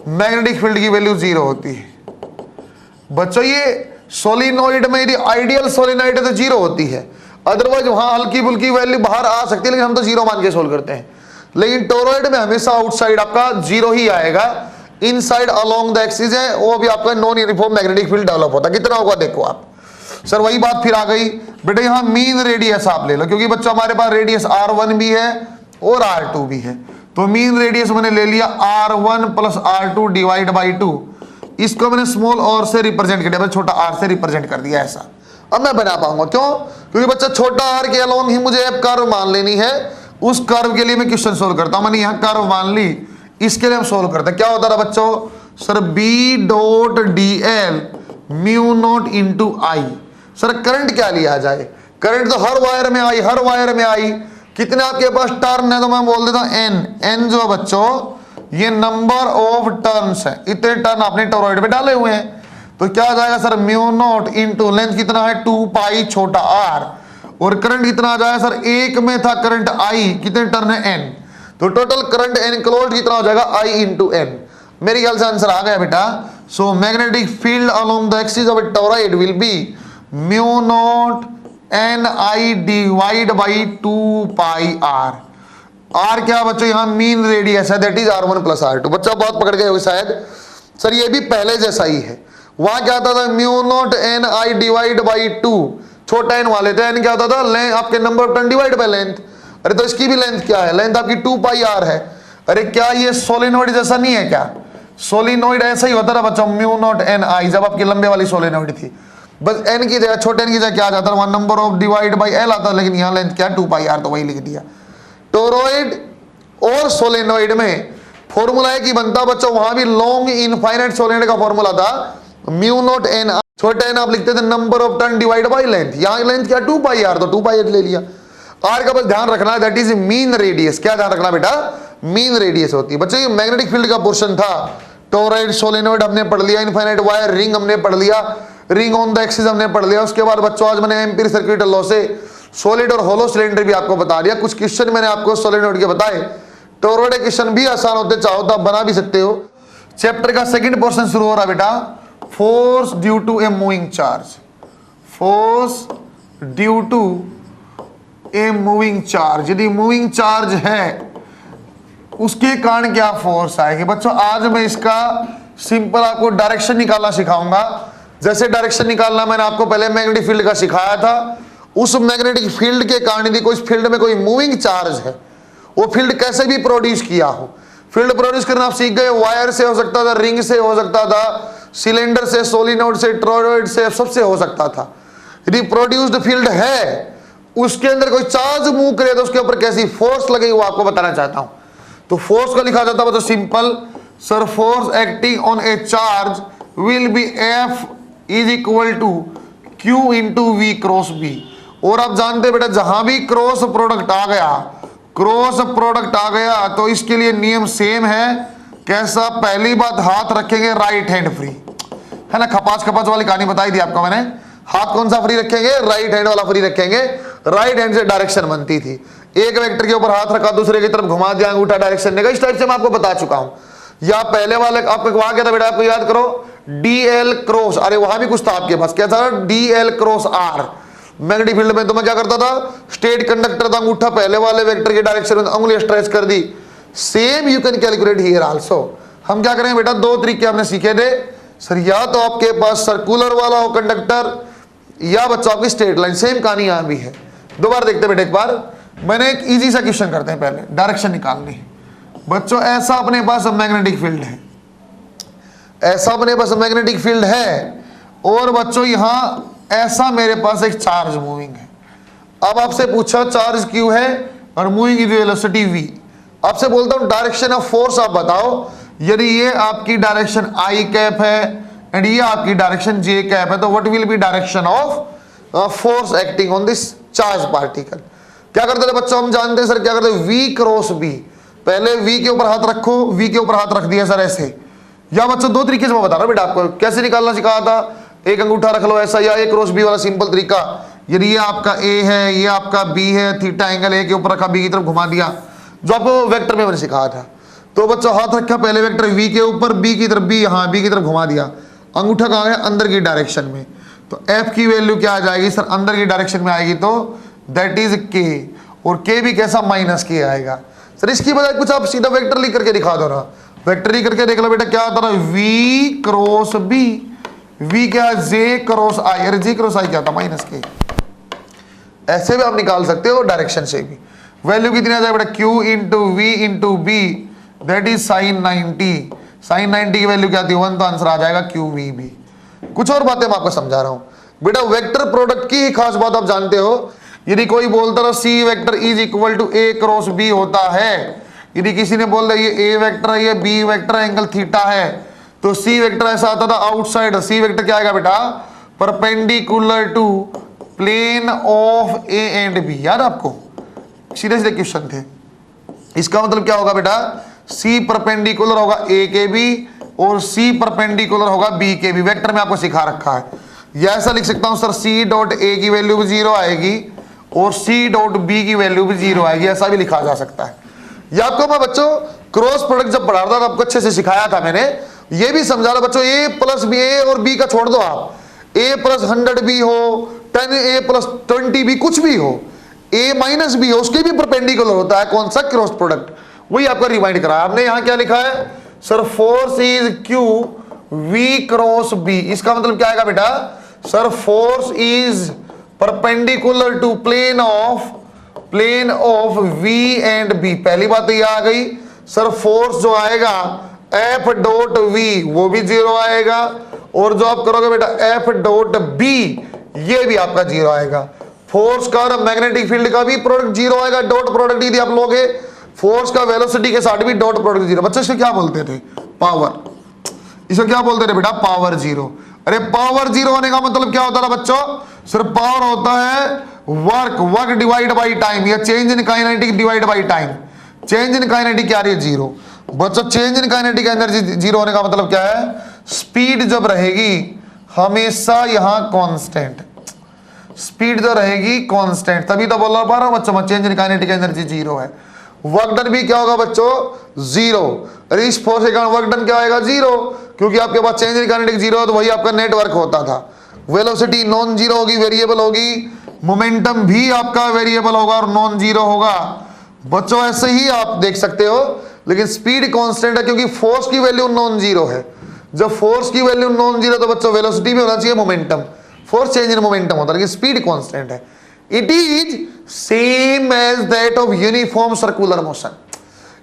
मैग्नेटिक फील्ड की वैल्यू 0 होती है। बच्चों ये सोलिनॉइड में यदि आइडियल सोलिनॉइड है तो 0 होती है, अदरवाइज वहां हल्की फुल्की वैल्यू बाहर आ सकती है, लेकिन हम तो 0 मान के सोल्व करते हैं। लेकिन टोरॉइड में हमेशा आउटसाइड आपका 0 ही आएगा, इनसाइड अलोंग द एक्सिस है, वो भी आपका non uniform magnetic field develop होता है। कितना होगा देखो आप। सर वही बात फिर आ गई बेटा, यहां मीन रेडियस आप ले लो, क्योंकि बच्चों हमारे पास रेडियस R1 भी है और R2 भी है, तो मीन रेडियस मैंने ले लिया R1 plus R2 divide by 2। इसको मैंने स्मॉल और से रिप्रेजेंट कर दिया, छोटा r से रिप्रेजेंट कर दिया ऐसा। अब मैं बना पाऊंगा, क्यों? क्योंकि बच्चा छोटा r के अलोंग ही मुझे अब कर्व मान लेनी है, उस कर्व के लिए मैं क्वेश्चन सोल्व करता हूं। मैंने यहां कर्व मान ली, इसके लिए हम सोल्व करते हैं। क्या होता था बच्चों, sir B dot DL mu naught into I. Sir current क्या लिया जाए, करंट तो हर वायर में आई, हर वायर में आई। कितने आपके पास टर्न है, तो मैं बोल देता हूं n जो बच्चों ये नंबर ऑफ टर्न्स है, इतने टर्न आपने टोरॉइड में डाले हुए हैं। तो क्या आ जाएगा sir, mu naught into length कितना है 2 पाई छोटा r, और करंट कितना आ जाएगा सर, एक में था करंट I, कितने टर्न है n, तो टोटल करंट एनक्लोज्ड कितना हो जाएगा I इंटू n। मेरे ख्याल से आंसर आ गया बेटा। So magnetic field along the axis of A toroid will be mu naught NI divide by 2 pi r। r क्या बच्चों, यहां मीन रेडियस है, that is R1 plus R2। बच्चा बहुत पकड़ गए हो शायद। सर ये भी पहले जैसा ही है, वहां क्या आता था, mu not NI divide by 2, छोटा n वाले थे, n क्या होता था, लेंथ आपके number of turn divide by length. अरे तो इसकी भी लेंथ क्या है, लेंथ आपकी 2 पाई r है। अरे क्या ये सोलिनॉइड जैसा नहीं है क्या, सोलिनॉइड ऐसा ही होता था बच्चों, म्यू नॉट NI जब आपकी लंबे वाली सोलिनॉइड थी, बस n की जगह, छोटे n की जगह क्या आ जाता है, वहां number of divide by l आता, लेकिन यहाँ लेंथ क्या 2 पाई r, तो वही लिख दिया। टोरॉइड और सोलेनॉइड में फॉर्मूला है कि बनता बच्चों, वहां भी लॉन्ग इनफाइनाइट सोलेनॉइड का फॉर्मूला था म्यू नॉट n, छोटे n आप लिखते थे number of turn divide by length, यहाँ लेंथ क्या 2 पाई r, तो 2 पाई ले लिया। r का बस ध्यान रखना, दैट इज मीन रेडियस। क्या ध्यान रखना बेटा, मीन रेडियस होती है। बच्चों ये मैग्नेटिक फील्ड का पोर्शन था, टोरॉइड सोलेनॉइड हमने पढ़ लिया, इनफाइनाइट वायर रिंग हमने पढ़ लिया, रिंग ऑन द एक्सिस हमने पढ़ लिया। उसके बाद बच्चों आज मैंने एम्पीयर सर्किट लॉ से सॉलिड और होलो सिलेंडर भी आपको बता दिया। कुछ क्वेश्चन मैंने आपको सोलेनॉइड के बताए, टोरॉइड क्वेश्चन भी आसान होते, चाहो तो आप बना भी सकते हो। चैप्टर का सेकंड पोर्शन शुरू हो रहा बेटा, force due to a moving charge. Force due to a moving charge, यदि मूविंग चार्ज है उसके कारण क्या फोर्स आएगी। बच्चों आज मैं इसका सिंपल आपको डायरेक्शन निकालना सिखाऊंगा। जैसे डायरेक्शन निकालना मैंने आपको पहले मैग्नेटिक फील्ड का सिखाया था, उस मैग्नेटिक फील्ड के कारण यदि कोई फील्ड में कोई मूविंग चार्ज है, वो फील्ड कैसे भी प्रोड्यूस किया हो, फील्ड प्रोड्यूस करना आप सीख गए। वायर से हो सकता था, रिंग से हो सकता था, सिलेंडर से, सोलिनॉइड से, टोरॉइड से, सबसे हो सकता था। यदि प्रोड्यूस्ड फील्ड है, उसके अंदर कोई चार्ज मूव करे तो उसके ऊपर कैसी फोर्स लगेगी वो आपको बताना चाहता हूं। तो फोर्स को लिखा जाता है तो simple, sir force acting on a charge will be F is equal to Q into V cross B। और आप जानते हैं बेटा, जहां भी क्रॉस प्रोडक्ट आ गया, क्रॉस प्रोडक्ट आ गया तो इसके लिए नियम सेम है। कैसा, पहली बात हाथ रखेंगे राइट हैंड फ्री, है ना, खपाच खपाच वाली कहानी बताई थी आपको मैंने। हाथ कौन सा फ्री रखेंगे, राइट हैंड वाला फ्री रखेंगे। राइट हैंड से डायरेक्शन बनती थी, एक वेक्टर के ऊपर हाथ रखा, दूसरे की तरफ घुमा दिया, अंगूठा डायरेक्शन देगा। इस टाइप से मैं आपको बता चुका हूं। या पहले वाले आपको वहां क्या था बेटा, आपको याद करो, DL क्रॉस, अरे वहां भी कुछ था आपके पास, क्या था, DL cross R। Magnetic field में तो मैं क्या करता था, स्टेट कंडक्टर था, अंगूठा पहले वाले वेक्टर के डायरेक्शन में उंगली स्ट्रेच कर दी। Same you can calculate here also. हम क्या करेंगे बेटा, दो तरीके हमने सीखे थे सर, या तो आपके पास सर्कुलर वाला हो कंडक्टर, या बच्चों आपकी स्ट्रेट लाइन। सेम कहानी यहां भी है। दो बार देखते बेटा, एक बार मैंने एक इजी सा क्वेश्चन करते हैं, पहले डायरेक्शन निकालनी है। बच्चों ऐसा अपने पास मैग्नेटिक फील्ड है, ऐसा अपने पास मैग्नेटिक फील्ड है और बच्चों यहां ऐसा मेरे पास एक चार्ज मूविंग है। अब आपसे पूछा चार्ज क्यू है और मूविंग इज वेलोसिटी v। आपसे बोलता हूं डायरेक्शन ऑफ फोर्स आप बताओ। यदि ये आपकी डायरेक्शन आई कैप है एंड ये आपकी डायरेक्शन जे कैप है, तो what will B direction of force acting on this charge particle. क्या करते थे बच्चों, हम जानते हैं सर क्या करते हैं, v क्रॉस b। पहले v के ऊपर हाथ रखो, v के ऊपर हाथ रख दिया सर ऐसे, या बच्चों दो तरीके से मैं बता रहा हूं बेटा आपको कैसे निकालना सिखाया था। एक अंगूठा रख लो ऐसा, या a क्रॉस b वाला सिंपल तरीका। यदि ये आपका a है, ये आपका b है, थीटा एंगल a के ऊपर रखा, b की तरफ घुमा दिया, जो आपको वेक्टर में मैंने सिखाया था। तो बच्चों हाथ रखा पहले वेक्टर v के ऊपर, b की तरफ b, यहाँ b की तरफ घुमा दिया, अंगूठा कहाँ गया, अंदर की डायरेक्शन में। तो f की वैल्यू क्या आ जाएगी सर, अंदर की डायरेक्शन में आएगी, तो दैट इज k, और k भी कैसा, माइनस k आएगा। सर इसकी बजाय कुछ आप सीधा वेक्टर लिख करके दिखा दो ना, वेक्टर लिख करके देख लो बेटा क्या आता है, v क्रॉस b, v क्या है, j क्रॉस i, अरे j क्रॉस i क्या था, माइनस k। ऐसे भी आप निकाल सकते हो डायरेक्शन से भी। वैल्यू कितनी आ जाए बेटा, q into V into B, that is sine 90। Sine 90 की वैल्यू क्या थी 1, तो आंसर आ जाएगा क्यू वी बी। कुछ और बातें मैं आपको समझा रहा हूं बेटा। वेक्टर प्रोडक्ट की ही खास बात आप जानते हो। यदि कोई बोलता रहा C vector is equal to A cross B होता है, यदि किसी ने बोल दिया ये ए वेक्टर है, ये बी वेक्टर एंगल थीटा है, तो सी वेक्टर ऐसा आता था आउटसाइड। सी वेक्टर क्या आएगा बेटा, perpendicular to plane of A and B. याद आपको सीधे सीधे क्वेश्चन थे। इसका मतलब क्या होगा बेटा, सी परपेंडिकुलर होगा ए के भी और सी परपेंडिकुलर होगा बी के भी। वेक्टर में आपको सिखा रखा है। या ऐसा लिख सकता हूं सर, सी डॉट ए की वैल्यू भी 0 आएगी और सी डॉट बी की वैल्यू भी 0 आएगी, ऐसा भी लिखा जा सकता है। या आपको मैं बच्चों क्रॉस प्रोडक्ट जब पढ़ा रहा था आपको अच्छे से सिखाया था मैंने, ये भी समझा रहा बच्चों, ए प्लस बी, ए और बी का छोड़ दो आप, ए प्लस 100 भी हो, 10 ए प्लस 20 भी, कुछ भी हो, ए माइनस बी हो, उसके भी परपेंडिकुलर होता है। कौन सा, क्रॉस प्रोडक्ट। वही आपका रिमाइंड करा आपने। यहां क्या लिखा है sir, force is Q V cross B. इसका मतलब क्या आएगा बेटा sir, force is perpendicular to plane of V and B. पहली बात तो ये आ गई सर, फोर्स जो आएगा एफ डॉट वी वो भी 0 आएगा, और जो आप करोगे बेटा एफ डॉट बी ये भी आपका 0 आएगा। फोर्स का और मैग्नेटिक फील्ड का भी प्रोडक्ट 0 आएगा, डॉट प्रोडक्ट यदि आप लोगे। फोर्स का वेलोसिटी के साथ भी डॉट प्रोडक्ट 0। बच्चे इसको क्या बोलते थे, पावर। इसको क्या बोलते थे बेटा, पावर 0। अरे पावर 0 होने का मतलब क्या होता था बच्चों, सिर्फ पावर होता है वर्क डिवाइड बाई टाइम, या change in kinetic divide by time. Change in kinetic क्या रही है, 0। बच्चों चेंज इन काइनेटिक एनर्जी 0 होने का मतलब क्या है, स्पीड जब रहेगी हमेशा यहां कांस्टेंट, स्पीड जो रहेगी कांस्टेंट, तभी तो बोल पा रहा हूं बच्चों चेंज इन काइनेटिक एनर्जी 0 है। वर्क डन भी क्या होगा बच्चों, 0। अरे इस फोर्स के कारण वर्क डन क्या आएगा, 0, क्योंकि आपके पास चेंज इन काइनेटिक 0 है, तो वही आपका नेटवर्क होता था। वेलोसिटी नॉन जीरो होगी, वेरिएबल होगी। मोमेंटम भी आपका वेरिएबल होगा और नॉन जीरो होगा। बच्चों ऐसे ही आप देख सकते हो, लेकिन स्पीड कांस्टेंट है क्योंकि फोर्स की वैल्यू नॉन जीरो है। जब फोर्स की वैल्यू नॉन जीरो तो बच्चों वेलोसिटी भी होना चाहिए momentum, force change in momentum होता है, लेकिन स्पीड कांस्टेंट है। It is same as that of uniform circular motion.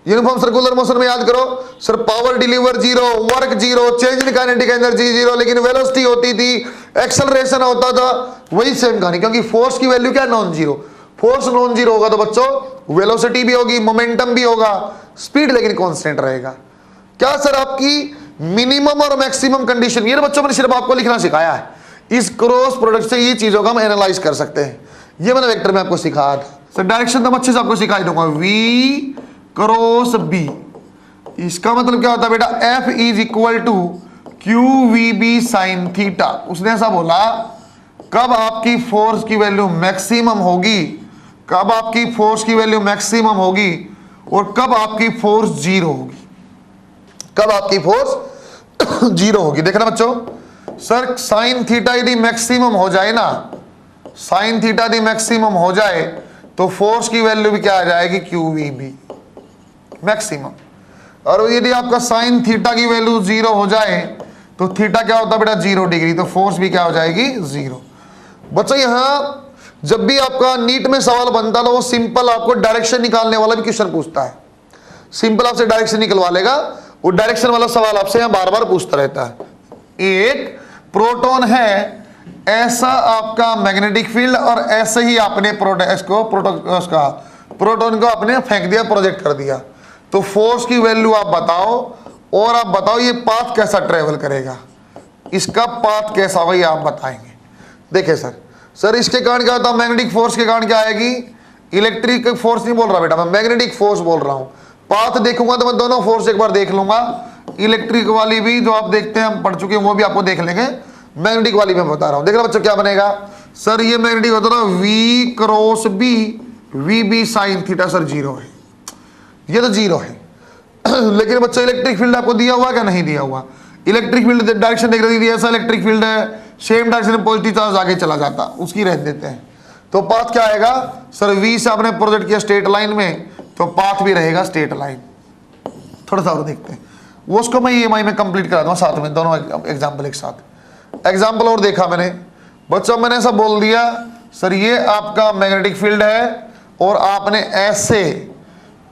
Uniform circular motion में याद करो sir, power deliver 0, work 0, change in kinetic energy 0, लेकिन वेलोसिटी होती थी, एक्सेलरेशन होता था, वही सेम कहानी। क्योंकि फोर्स की वैल्यू क्या, non zero. Force non zero होगा तो बच्चों वेलोसिटी भी होगी, मोमेंटम भी होगा, स्पीड लेकिन कांस्टेंट रहेगा। क्या सर आपकी मिनिमम और मैक्सिमम कंडीशन, ये बच्चों मैंने सिर्फ आपको लिखना सिखाया है। इस क्रॉस प्रोडक्ट से ये चीजों का हम एनालाइज कर सकते हैं, ये मैंने वेक्टर में आपको सिखाया था। सर डायरेक्शन तो अच्छे से आपको सिखाई दूंगा, v क्रॉस b। इसका मतलब क्या होता है बेटा, f is equal to Q V B sine theta. उसने ऐसा बोला कब आपकी फोर्स की वैल्यू मैक्सिमम होगी, कब आपकी फोर्स की वैल्यू मैक्सिमम होगी और कब आपकी फोर्स 0 होगी, कब आपकी फोर्स 0 होगी। देखना बच्चों सर, साइन थीटा यदि मैक्सिमम हो जाए ना, साइन थीटा यदि मैक्सिमम हो जाए तो फोर्स की वैल्यू भी क्या आ जाएगी, क्यू वी बी मैक्सिमम। और यदि आपका साइन थीटा की वैल्यू 0 हो जाए तो थीटा क्या होता है बेटा, 0 डिग्री, तो फोर्स भी क्या हो जाएगी, 0। बच्चों यहां जब भी आपका नीट में सवाल बनता तो वो सिंपल आपको डायरेक्शन निकालने वाला भी क्वेश्चन पूछता है। सिंपल आपसे डायरेक्शन निकलवा लेगा वो डायरेक्शन वाला सवाल आपसे यहाँ बार बार पूछता रहता है। एक प्रोटॉन है, ऐसा आपका मैग्नेटिक फील्ड, और ऐसे ही आपने प्रोटॉन को आपने फेंक दिया, प्रोजेक्ट कर दिया, तो फोर्स की वैल्यू आप बताओ, और आप बताओ ये पाथ कैसा ट्रेवल करेगा, इसका पाथ कैसा होगा ये आप बताएंगे। देखिए सर इसके कारण क्या होता है, मैग्नेटिक फोर्स के कारण क्या आएगी, इलेक्ट्रिक फोर्स नहीं बोल रहा बेटा, मैं मैग्नेटिक फोर्स बोल रहा हूं। पाथ देखूंगा तो मैं दोनों फोर्स एक बार देख लूंगा, इलेक्ट्रिक वाली भी जो आप देखते हैं हम पढ़ चुके हैं वो भी आपको देख लेंगे, मैग्नेटिक वाली मैं बता रहा हूं। देख रहे बच्चों क्या बनेगा सर, ये मैग्नेटिक होता ना V cross B, VB sine theta sir 0 है, ये तो 0 है। लेकिन बच्चों इलेक्ट्रिक फील्ड आपको दिया हुआ क्या, नहीं दिया हुआ। इलेक्ट्रिक फील्ड डायरेक्शन देख रही थी, ऐसा इलेक्ट्रिक फील्ड है, सेम डायरेक्शन में पॉजिटिव चार्ज आगे चला जाता, उसकी रह देते हैं। तो पाथ क्या आएगा सर, V से आपने प्रोजेक्ट किया स्ट्रेट लाइन में, तो पाथ भी रहेगा स्ट्रेट लाइन। थोड़ा सा और देखते हैं, वो उसको मैं EMI में कंप्लीट करा दूंगा साथ में, दोनों एग्जाम्पल एक साथ। एग्जाम्पल और देखा मैंने बच्चों, मैंने ऐसा बोल दिया सर ये आपका मैग्नेटिक फील्ड है, और आपने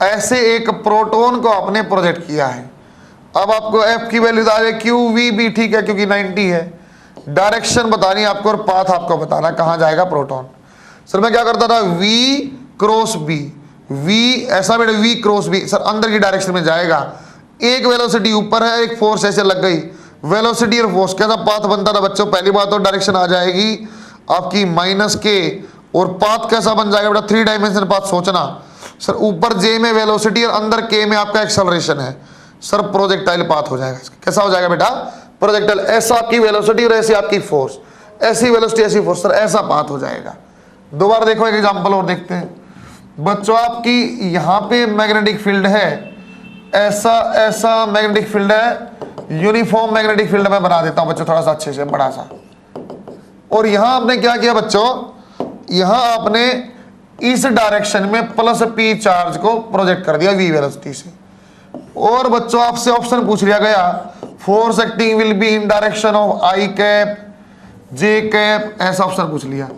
ऐसे एक प्रोटॉन को आपने प्रोजेक्ट किया है। अब आपको F की वैल्यू आ जाए QVB, ठीक है, क्योंकि 90 है। डायरेक्शन बतानी है आपको, और पाथ आपको बताना कहाँ जाएगा प्रोटॉन। सर मैं क्या करता था, V क्रॉस B, V ऐसा बेटा V क्रॉस B सर अंदर की डायरेक्शन में जाएगा। एक वेलोसिटी ऊपर है, एक फोर्स ऐसे लग गई, वेलोसिटी और फोर्स कैसा पाथ बनता था बच्चों, पहली बात तो डायरेक्शन आ जाएगी आपकी -k, और पाथ कैसा बन जाएगा बेटा, 3 डायमेंशन पाथ सोचना सर, ऊपर J में वेलोसिटी और अंदर K में आपका एक्सेलरेशन है सर, प्रोजेक्टाइल पाथ हो जाएगा। कैसा हो जाएगा बेटा, प्रोजेक्टाइल, ऐसा आपकी वेलोसिटी और ऐसी आपकी फोर्स, ऐसी वेलोसिटी ऐसी फोर्स सर, ऐसा पाथ हो जाएगा। दोबारा देखो एक एग्जांपल और देखते हैं बच्चों, आपकी यहाँ पे मैग्नेटिक फील्ड है, ऐसा मैग्नेटिक फील्ड है, यूनिफॉर्म मैग्नेटिक फील्ड मैं बना देता हूँ बच्चों थोड़ा सा अच्छे से, बड़ा सा। और यहाँ आपने क्या किया बच्चों, यहाँ आपने इस डायरेक्शन में +P चार्ज को प्रोजेक्ट कर दिया V वेलोसिटी से। और बच्चों आपसे ऑप्शन पूछ लिया गया, force acting will be in direction of I cap J cap, ऐसा ऑप्शन पूछ लिया,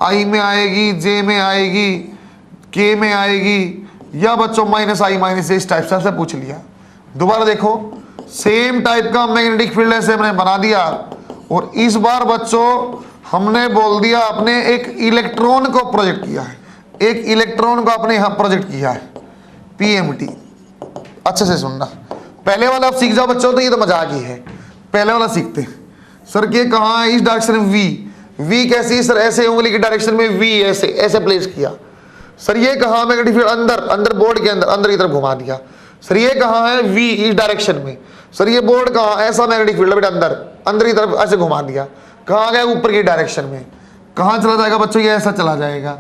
I में आएगी, J में आएगी, K में आएगी, या बच्चों -I -J, इस टाइप से पूछ लिया। दोबारा देखो सेम टाइप का मैग्नेटिक फील्ड ऐसे हमने बना दिया, और इस बार बच्चों हमने बोल दिया आपने एक इलेक्ट्रॉन को प्रोजेक्ट किया है, एक इलेक्ट्रॉन को आपने यहां प्रोजेक्ट किया है, PMT। अच्छे से सुनना, पहले वाला आप सीख जाओ बच्चों, तो ये तो मजाक ही है, पहले वाला सीखते हैं। सर ये कहाँ है, इस डायरेक्शन में V कैसी सर, ऐसे उंगली की डायरेक्शन में V ऐसे प्लेस किया। सर ये कहाँ मैग्नेटिक फील्ड, अंदर बोर्ड के अंदर की तरफ घुमा दिया। सर ये कहाँ है, V इस डायरेक्शन में। सर ये बोर्ड कहाँ, ऐसा मैग्नेटिक फील्ड बेटा अंदर की तरफ ऐसे घुमा दिया, कहाँ गया, ऊपर की डायरेक्शन में। कहाँ चला जाएगा बच्चों, ये ऐसा चला जाएगा।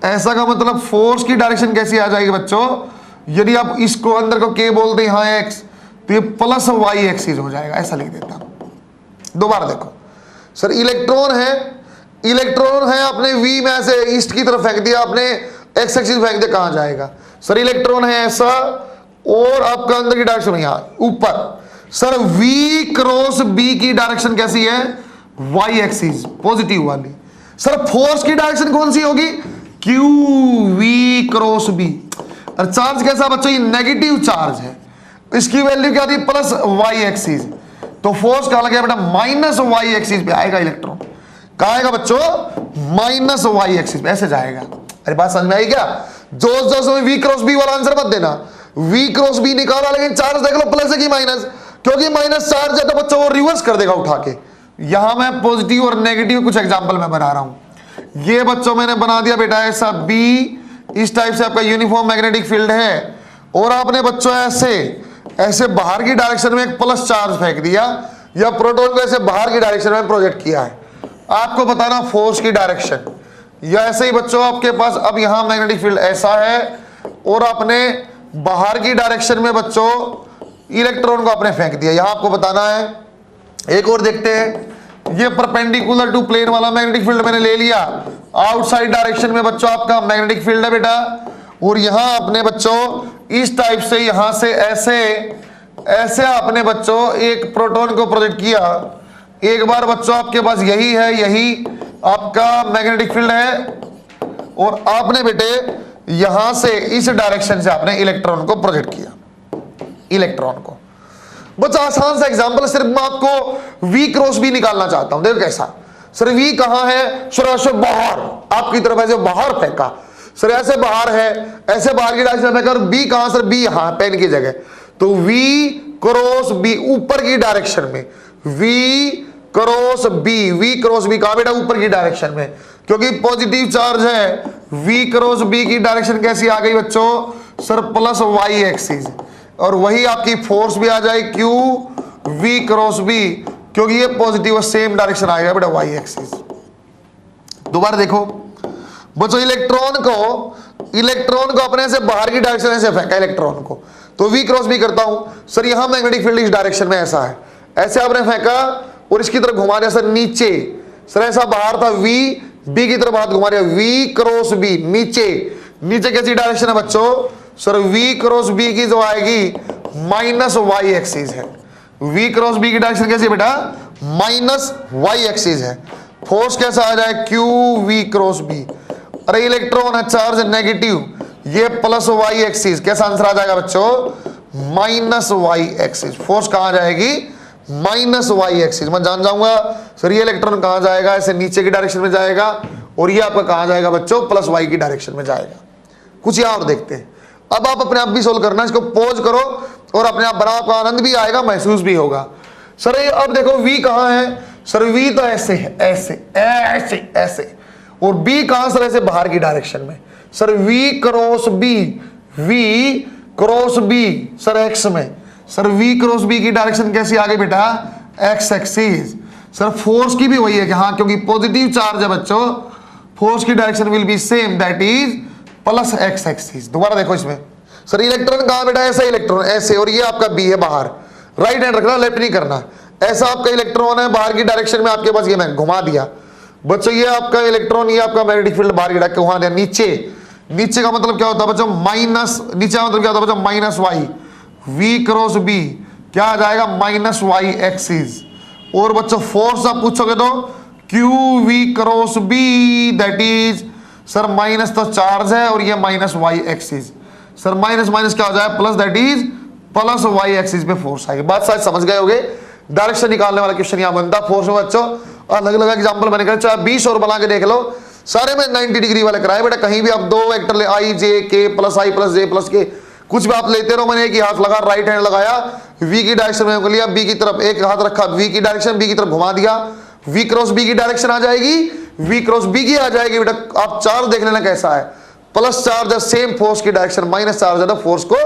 ऐसा का मतलब फोर्स की डायरेक्शन कैसी आ जाएगी बच्चों, यदि आप इसको अंदर को K बोलते हैं यहाँ X, तो ये +Y एक्सिस हो जाएगा, ऐसा लिख देता हूँ। दोबारा देखो सर, इलेक्ट्रॉन है आपने V में ऐसे ईस्ट की तरफ फेंक दिया, आपने X एक्सिस फेंक दिया, कहाँ जाएगा सर, इलेक्ट्रॉन है ऐसा, और आपका अंदर की डायरेक्शन यहाँ ऊपर। सर V क्रॉस B की डायरेक्शन कैसी है, Y एक्सिस पॉजिटिव वाली। सर फोर्स की डायरेक्शन कौन सी होगी, QV क्रॉस B। और चार्ज कैसा बच्चों, ये नेगेटिव चार्ज है, इसकी वैल्यू क्या थी, +Y एक्सिस, तो फोर्स कहाँ लगे बेटा, -Y एक्सिस पे आएगा इलेक्ट्रॉन। कहाँ आएगा बच्चों, -Y एक्सिस पे ऐसे जाएगा। अरे बात समझ में आई क्या, जो V क्रॉस B वाला आंसर मत देना, V क्रॉस B निकाला, लेकिन चार्ज देख लो प्लस है कि माइनस, क्योंकि माइनस चार्ज है तो बच्चों वो रिवर्स कर देगा उठा के। यहां मैं पॉजिटिव और नेगेटिव कुछ एग्जांपल में बना रहा हूं। ये बच्चों मैंने बना दिया बेटा ऐसा B, इस टाइप से आपका यूनिफॉर्म मैग्नेटिक फील्ड है, और आपने बच्चों ऐसे बाहर की डायरेक्शन में एक प्लस चार्ज फेंक दिया, या प्रोटॉन को ऐसे बाहर की डायरेक्शन में प्रोजेक्ट किया है। आपको बताना फोर्स की डायरेक्शन, या ऐसे ही बच्चों आपके पास अब यहां मैग्नेटिक फील्ड ऐसा है, और आपने बाहर की डायरेक्शन में बच्चों इलेक्ट्रॉन को आपने फेंक दिया, यहां आपको बताना है। एक और देखते हैं, ये परपेंडिकुलर टू प्लेन वाला मैग्नेटिक फील्ड मैंने ले लिया, आउटसाइड डायरेक्शन में बच्चों आपका मैग्नेटिक फील्ड है बेटा, और यहां आपने बच्चों इस टाइप से यहां से ऐसे आपने बच्चों एक प्रोटॉन को प्रोजेक्ट किया। एक बार बच्चों आपके पास यही है, यही आपका मैग्नेटिक फील्ड है, और आपने बेटे यहां से इस डायरेक्शन से आपने इलेक्ट्रॉन को प्रोजेक्ट किया, इलेक्ट्रॉन को। बच्चा आसान सा एग्जांपल, सिर्फ मैं आपको V क्रॉस B निकालना चाहता हूं। देखो कैसा, सर V कहां है, सर ऐसे बाहर आपकी तरफ ऐसे बाहर फेंका, सर ऐसे बाहर है, ऐसे बाहर की डायरेक्शन में फेंका, और B कहां सर, B यहां पेन की जगह, तो V क्रॉस B ऊपर की डायरेक्शन में, V क्रॉस B कहां बेटा, ऊपर की डायरेक्शन में, क्योंकि पॉजिटिव चार्ज है। V क्रॉस B की डायरेक्शन कैसी आ गई बच्चों, सर प्लस Y एक्सिस, और वही आपकी फोर्स भी आ जाए Q V क्रॉस B, क्योंकि ये पॉजिटिव और सेम डायरेक्शन आएगा बेटा Y एक्सिस। दोबारा देखो बच्चों, इलेक्ट्रॉन को अपने से बाहर की डायरेक्शन से फेंका इलेक्ट्रॉन को, तो V क्रॉस B करता हूं, सर यहां मैग्नेटिक फील्ड इस डायरेक्शन में ऐसा है, ऐसे आपने फेंका और इसकी तरफ घुमा दिया सर नीचे, सर ऐसा बाहर था V, B की तरफ हाथ घुमा दिया, V क्रॉस B नीचे, नीचे कैसी डायरेक्शन है बच्चों, सर V क्रॉस B की जो आएगी माइनस Y एक्सिस है। V क्रॉस B की डायरेक्शन कैसी है बेटा, माइनस Y एक्सिस है। फोर्स कैसा आ जाए, Q V क्रॉस B, अरे इलेक्ट्रॉन है चार्ज नेगेटिव, ये प्लस Y एक्सिस, कैसा आंसर आ जाएगा बच्चों, माइनस Y एक्सिस। फोर्स कहां जाएगी, माइनस Y एक्सिस। मैं जान जाऊंगा सर ये इलेक्ट्रॉन कहां जाएगा, ऐसे नीचे की डायरेक्शन में जाएगा, और ये आपका कहां जाएगा बच्चों, प्लस Y की डायरेक्शन में जाएगा। कुछ यहां और देखते हैं, अब आप अपने आप भी सोल्व करना, इसको पॉज करो और अपने आप बनाओ, आपको आनंद भी आएगा, महसूस भी होगा। सर ये अब देखो V कहां है, सर V तो ऐसे है, ऐसे ऐसे ऐसे, और B कहां सर, ऐसे बाहर की डायरेक्शन में, sir V cross B sir X में, सर V क्रॉस B की डायरेक्शन कैसी आ गई बेटा, X एक्सिस। सर फोर्स की भी वही है कि हाँ, क्योंकि पॉजिटिव चार्ज है बच्चों, फोर्स की direction will be same, that is plus X axis. दोबारा देखो इसमें, सर इलेक्ट्रॉन कहां बेटा, ऐसा इलेक्ट्रॉन ऐसे, और ये आपका B है बाहर, राइट हैंड रखना, लेफ्ट नहीं करना, ऐसा आपका इलेक्ट्रॉन है बाहर की डायरेक्शन में आपके पास, ये मैं घुमा दिया बच्चों, ये आपका इलेक्ट्रॉन, ये आपका मैग्नेटिक फील्ड बाहर की डायरेक्शन घुमा दिया नीचे, नीचे का मतलब क्या होता है बच्चों, माइनस, नीचे का मतलब क्या होता है बच्चों, minus Y, V cross B क्या आ जाएगा, माइनस Y एक्सिस। और बच्चों फोर्स आप पूछोगे तो Q V cross B, that is sir minus तो चार्ज है और ये minus Y axis, sir minus minus क्या हो जाए plus, that is plus Y axis पे फोर्स आएगी। बात शायद समझ गए होगे, डायरेक्शन निकालने वाला क्वेश्चन यहां बनता फोर्स में बच्चों। अलग अलग एग्जांपल मैंने कहा, चाहे 20 और बना के देख लो, सारे में 90 डिग्री वाले कराए बेटा, कहीं भी आप दो वेक्टर ले, I J K plus I plus J plus K, कुछ भी आप लेते रहो। मैंने एक ही हाथ लगा, राइट हैंड लगाया, V की डायरेक्शन में लिया, B की तरफ एक हाथ रखा, V की डायरेक्शन, B की तरफ घुमा दिया, V क्रॉस B की डायरेक्शन आ जाएगी, V क्रॉस B की आ जाएगी बेटा। आप चार्ज देख लेना कैसा है, प्लस चार्ज है सेम फोर्स की डायरेक्शन, माइनस चार्ज है तो फोर्स को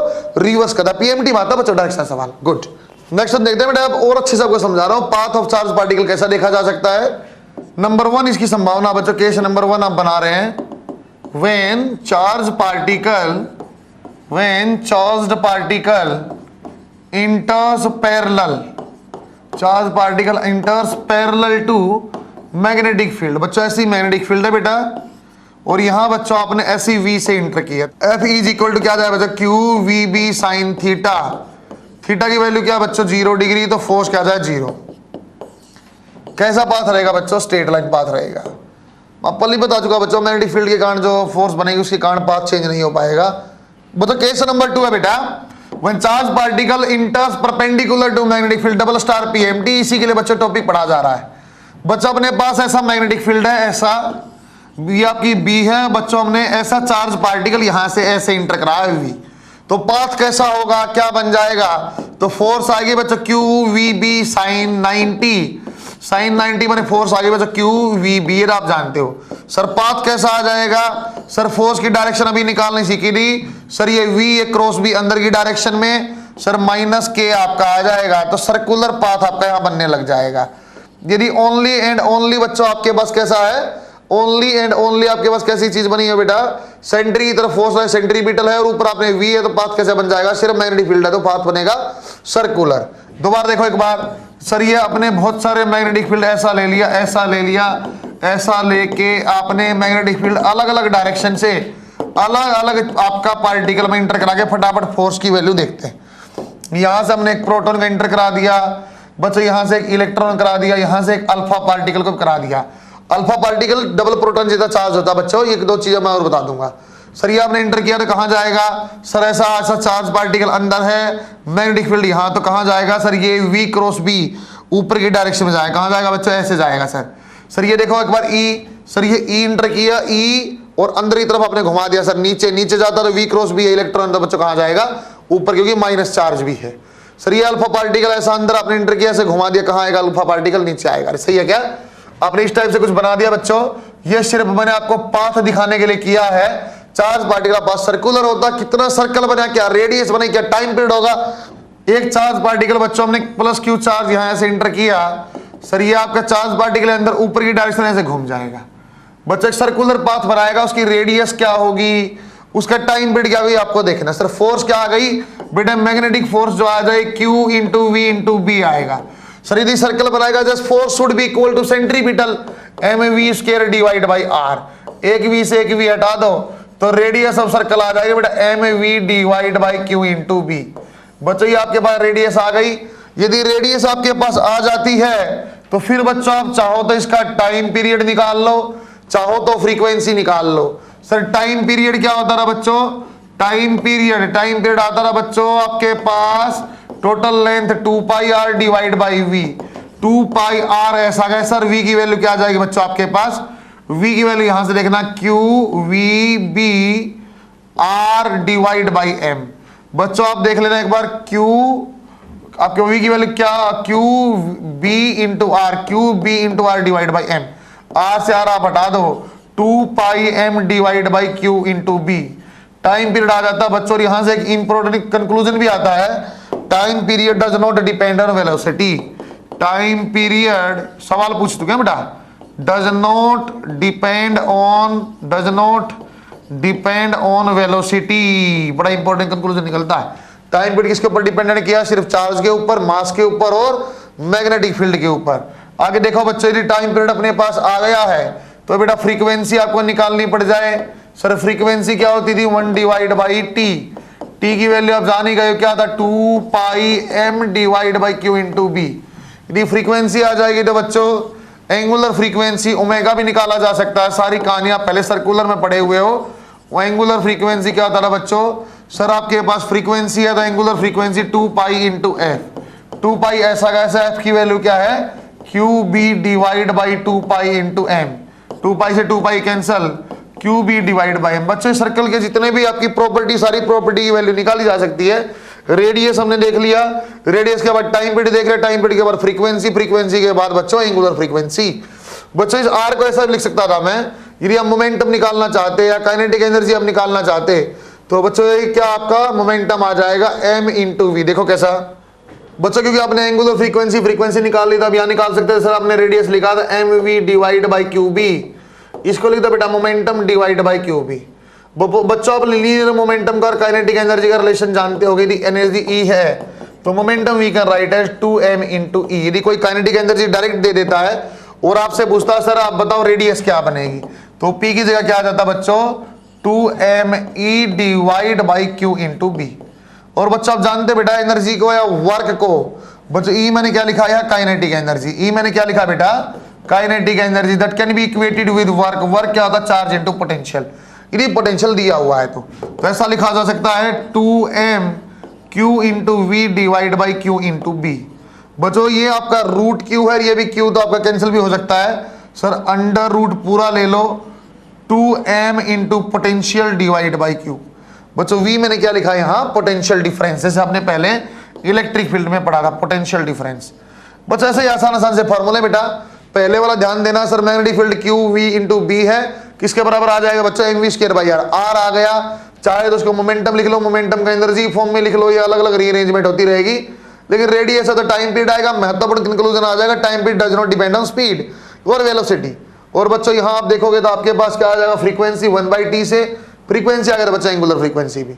रिवर्स करता है। PMT में आता बच्चों डायरेक्शन सवाल। गुड, नेक्स्ट देखते हैं बेटा, अब और अच्छे से आपको समझा रहा हूं, पाथ ऑफ चार्ज पार्टिकल कैसा देखा जा सकता है। नंबर 1 इसकी संभावना बच्चों, केस नंबर 1 आप बना रहे हैं, when charged particle enters parallel to magnetic field, बच्चों ऐसी मैग्नेटिक फील्ड है बेटा, और यहां बच्चों आपने ऐसी V से इंटर किया, F इज इक्वल टू क्या जाए बच्चों, Q V B sine theta, theta की वैल्यू क्या बच्चों 0 डिग्री, तो फोर्स क्या जाए 0। कैसा पाथ रहेगा बच्चों, स्ट्रेट लाइन पाथ रहेगा। मैं पहले बता चुका बच्चों, मैग्नेटिक फील्ड के कारण जो फोर्स बनेगी उसके कारण पाथ चेंज नहीं हो पाएगा। बच्चों केस नंबर 2 है बेटा, when charged particle enters perpendicular to magnetic field, double star PMT, इसी के लिए बच्चों टॉपिक पढ़ा जा रहा है। बच्चों अपने पास ऐसा मैग्नेटिक फील्ड है, ऐसा ये आपकी B है बच्चों, हमने ऐसा चार्ज पार्टिकल यहां से ऐसे इंटर करा है V, तो पाथ कैसा होगा, क्या बन जाएगा, तो फोर्स आएगी बच्चों Q V B साइन 90 माने फोर्स आगे बच्चों Q V B, ये आप जानते हो। सर पाथ कैसा आ जाएगा, सर फोर्स की डायरेक्शन अभी निकालनी सीखी थी सर, ये V ये क्रॉस B अंदर की डायरेक्शन में, सर माइनस K आपका आ जाएगा, तो सर्कुलर पाथ आपका यहां बनने लग जाएगा। यदि ओनली एंड ओनली बच्चों आपके पास कैसा है, ओनली एंड ओनली आपके पास कैसी चीज बनी है बेटा, सेंट्री की तरफ फोर्स है, सेंट्रीपिटल है, और ऊपर आपने V है, तो पाथ कैसे बन जाएगा, सिर्फ मैग्नेटिक फील्ड है तो पाथ बनेगा सर्कुलर। दोबारा देखो एक बार, सर ये अपने बहुत सारे मैग्नेटिक फील्ड ऐसा ले लिया, ऐसा ले लिया, ऐसा लेके आपने मैग्नेटिक फील्ड अलग अलग डायरेक्शन से अलग अलग आपका पार्टिकल में इंटर करा के फटाफट फोर्स की वैल्यू देखते हैं। यहां से हमने एक प्रोटॉन को इंटर करा दिया बच्चों, यहां से एक इलेक्ट्रॉन करा दिया, यहां से एक अल्फा पार्टिकल को करा दिया। अल्फा पार्टिकल डबल प्रोटॉन जैसा चार्ज होता है बच्चों, एक दो चीजें मैं और बता दूंगा। सर ये आपने एंटर किया तो कहाँ जाएगा सर, ऐसा ऐसा चार्ज पार्टिकल अंदर है, मैग्नेटिक फील्ड यहाँ, तो कहाँ जाएगा सर, ये V क्रॉस B ऊपर की डायरेक्शन में जाएगा, कहाँ जाएगा बच्चों, ऐसे जाएगा सर। सर ये देखो एक बार E, सर ये E एंटर किया, E और अंदर की तरफ आपने घुमा दिया सर, नीचे नीचे जाता तो V क्रॉस B इलेक्ट्रॉन, तो बच्चों कहाँ जाएगा ऊपर, क्योंकि माइनस चार्ज भी है। सर ये अल्फा पार्टिकल ऐसा अंदर आपने एंटर किया, ऐसे घुमा दिया, कहाँ आएगा अल्फा पार्टिकल, नीचे आएगा। सही है क्या, आपने इस टाइप से कुछ बना दिया बच्चों। ये सिर्फ मैंने आपको पाथ दिखाने के लिए किया है। चार्ज पार्टिकल पाथ सर्कुलर होता, कितना सर्कल बना, क्या रेडियस बने, क्या टाइम पीरियड होगा। एक चार्ज पार्टिकल बच्चों हमने प्लस क्यू चार्ज यहाँ ऐसे एंटर किया, सर ये आपका चार्ज पार्टिकल अंदर ऊपर की डायरेक्शन ऐसे घूम जाएगा बच्चों, एक सर्कुलर पाथ बनाएगा, उसकी रेडियस क्या होगी, उसका टाइम पीरियड क्या होगी आपको देखना। सर फोर्स क्या आ गई बेटा, मैग्नेटिक फोर्स जो आ जाए Q into V into B आएगा। सर यदि सर्कल बनाएगा just force should be equal to centripetal mv square divide by r, एक V से एक V हटा दो तो रेडियस ऑफ सर्कल आ जाएगा बेटा mv divide by Q into B। बच्चों ये आपके पास रेडियस आ गई। यदि रेडियस आपके पास आ जाती है तो फिर बच्चों आप चाहो तो इसका टाइम पीरियड निकाल लो, चाहो तो फ्रीक्वेंसी निकाल लो। सर टाइम पीरियड क्या होता रहा बच्चों, टाइम पीरियड आता रहा बच्चों आपके पास total length 2 pi r divide by V, 2 pi r ऐसा गया। सर V की वैल्यू क्या आ जाएगी बच्चों आपके पास, V की वैल्यू यहां से देखना Q V B R divide by M। बच्चों आप देख लेना एक बार, Q आपके V की वैल्यू क्या, Q B into R, Q B into R divide by M, R से R आप हटा दो, 2 pi M divide by Q into B। Time period आ जाता है बच्चों, यहां से एक इंपॉर्टेंट कंक्लूजन भी आता है, time period does not depend on velocity. Time period सवाल पूछ चुके हैं बेटा, does not depend on velocity, बड़ा इंपॉर्टेंट कंक्लूजन निकलता है। टाइम पीरियड किसके ऊपर डिपेंडेंट किया, सिर्फ चार्ज के ऊपर, मास के ऊपर और मैग्नेटिक फील्ड के ऊपर। आगे देखो बच्चों, यदि टाइम पीरियड अपने पास आ गया है तो बेटा फ्रीक्वेंसी आपको निकालनी पड़ जाए। सर फ्रीक्वेंसी क्या होती थी, 1 डिवाइड बाई टी, टी की वैल्यू आप जान ही गए क्या था, 2 pi m divide by Q into B। यदि फ्रीक्वेंसी आ जाएगी तो बच्चों एंगुलर फ्रीक्वेंसी ओमेगा भी निकाला जा सकता है। सारी कहानियां पहले सर्कुलर में पढ़े हुए हो। वो एंगुलर फ्रीक्वेंसी क्या होता था बच्चों, सर आपके पास फ्रीक्वेंसी है तो angular frequency 2 pi into F, 2 पाई ऐसा कैसा, एफ की वैल्यू क्या है QB divide by 2 pi into M, 2 पाई से 2 पाई cancel, QB divide by M। बच्चों सर्कल के जितने भी आपकी प्रॉपर्टी, सारी प्रॉपर्टी की वैल्यू निकाली जा सकती है। रेडियस हमने देख लिया, रेडियस के बाद टाइम पीरियड देख रहे, टाइम पीरियड के बाद फ्रीक्वेंसी, फ्रीक्वेंसी के बाद बच्चों एंगुलर फ्रीक्वेंसी। बच्चों इस R को ऐसा लिख सकता था मैं, यदि हम मोमेंटम निकालना चाहते या काइनेटिक एनर्जी हम निकालना चाहते तो बच्चों ये क्या आपका मोमेंटम आ जाएगा m इंटू वी। देखो कैसा बच्चों, क्योंकि आपने एंगुलर फ्रीक्वेंसी फ्रीक्वेंसी निकाल ली था, अब यहाँ निकाल सकते थे। सर आपने रेडियस लिखा था mv डिवाइड बाई QB, इसको लिखता बेटा मोमेंटम डिवाइड बाई QB। बच्चों आप लीनियर मोमेंटम का और काइनेटिक एनर्जी का रिलेशन जानते हो, यदि एनर्जी E है तो momentum we can write as 2m into E। यदि कोई काइनेटिक एनर्जी डायरेक्ट दे देता है और आपसे पूछता है सर आप बताओ रेडियस क्या बनेगी, तो P की जगह क्या आ जाता बच्चों 2me divide by Q into B। और बच्चों आप जानते बेटा एनर्जी को या वर्क को, बच्चों E मैंने क्या लिखा है काइनेटिक एनर्जी, E मैंने क्या लिखा बेटा kinetic energy that can be equated with work. Work क्या होता है चार्ज इनटू पोटेंशियल, यदि पोटेंशियल दिया हुआ है तो ऐसा लिखा जा सकता है 2m Q into V divide by Q into B। बच्चों ये आपका रूट Q है, ये भी Q तो आपका कैंसिल भी हो सकता है। सर अंडर रूट पूरा ले लो 2m into potential divide by Q। बच्चों V मैंने क्या लिखा है यहाँ पोटेंशियल डिफरेंस, जैसे आपने पहले इलेक्ट्रिक फील्ड में पढ़ा था पोटेंशियल डिफरेंस। बच्चों ऐसे ही आसान आसान से फॉर्मूले बेटा, पहले वाला ध्यान देना। Sir magnetic field Q V into B है, किसके बराबर आ जाएगा बच्चों mv square by r। r आ गया, चाहे तो उसको मोमेंटम लिख लो, मोमेंटम का एनर्जी फॉर्म में लिख लो, ये अलग अलग रीअरेंजमेंट होती रहेगी। लेकिन रेडियस है तो टाइम पीरियड आएगा, महत्वपूर्ण कंक्लूजन आ जाएगा time period does not depend on speed और वेलोसिटी। और बच्चों यहाँ आप देखोगे तो आपके पास क्या आ जाएगा फ्रीक्वेंसी 1/t से फ्रीक्वेंसी आ गया बच्चा एंगुलर फ्रीक्वेंसी भी।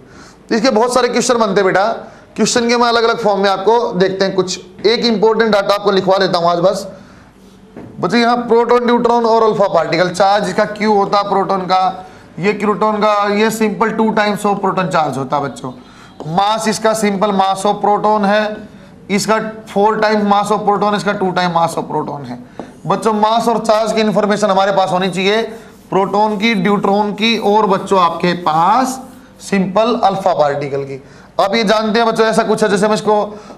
इसके बहुत सारे क्वेश्चन बनते हैं बेटा, क्वेश्चन के मैं अलग अलग फॉर्म में आपको देखते हैं। कुछ एक इंपॉर्टेंट डाटा आपको लिखवा देता हूँ आज बस। बच्चों यहाँ प्रोटॉन न्यूट्रॉन और अल्फा पार्टिकल चार्ज इसका Q होता है प्रोटॉन का, ये क्यूटोन का, ये simple 2 times of proton charge होता है बच्चों। मास इसका सिंपल मास ऑफ प्रोटॉन है, इसका 4 टाइम्स मास ऑफ प्रोटॉन, इसका 2 टाइम मास ऑफ प्रोटॉन है। बच्चों मास और चार्ज की इंफॉर्मेशन हमारे पास होनी चाहिए, प्रोटॉन की, ड्यूट्रॉन की और बच्चों आपके पास सिंपल अल्फा पार्टिकल की। आप ये जानते हैं बच्चों ऐसा कुछ है, जैसे मैं इसको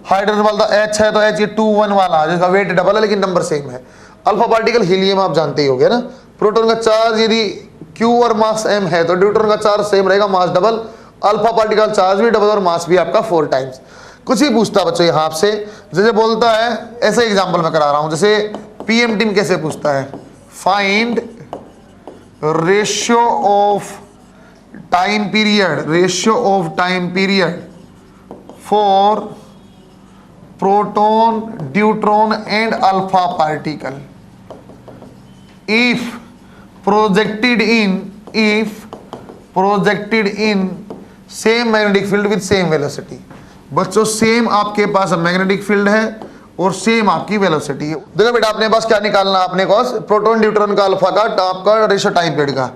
हाइड्रोजन वाला H है तो H ये 2 1 वाला जिसका वेट डबल है लेकिन नंबर सेम है। अल्फा पार्टिकल हीलियम आप जानते ही होंगे ना। प्रोटॉन का चार्ज यदि Q और मास M है तो ड्यूट्रॉन का चार्ज सेम रहेगा, mass double. Alpha particle charge भी डबल और मास भी आपका 4 टाइम्स। कुछ भी पूछता बच्चों यहाँ आपसे, जैसे बोलता है, ऐसे एग्जाम्पल मैं करा रहा हूं, जैसे PM टीम कैसे पूछता है, find ratio of time period for proton, deuteron and alpha particle if projected in same magnetic field with same velocity. बच्चों सेम आपके पास मैग्नेटिक फील्ड है और सेम आपकी वेलोसिटी है। देखो बेटा अपने पास क्या निकालना, अपने पास प्रोटॉन ड्यूट्रॉन का अल्फा का आपका रेशियो टाइम पीरियड का।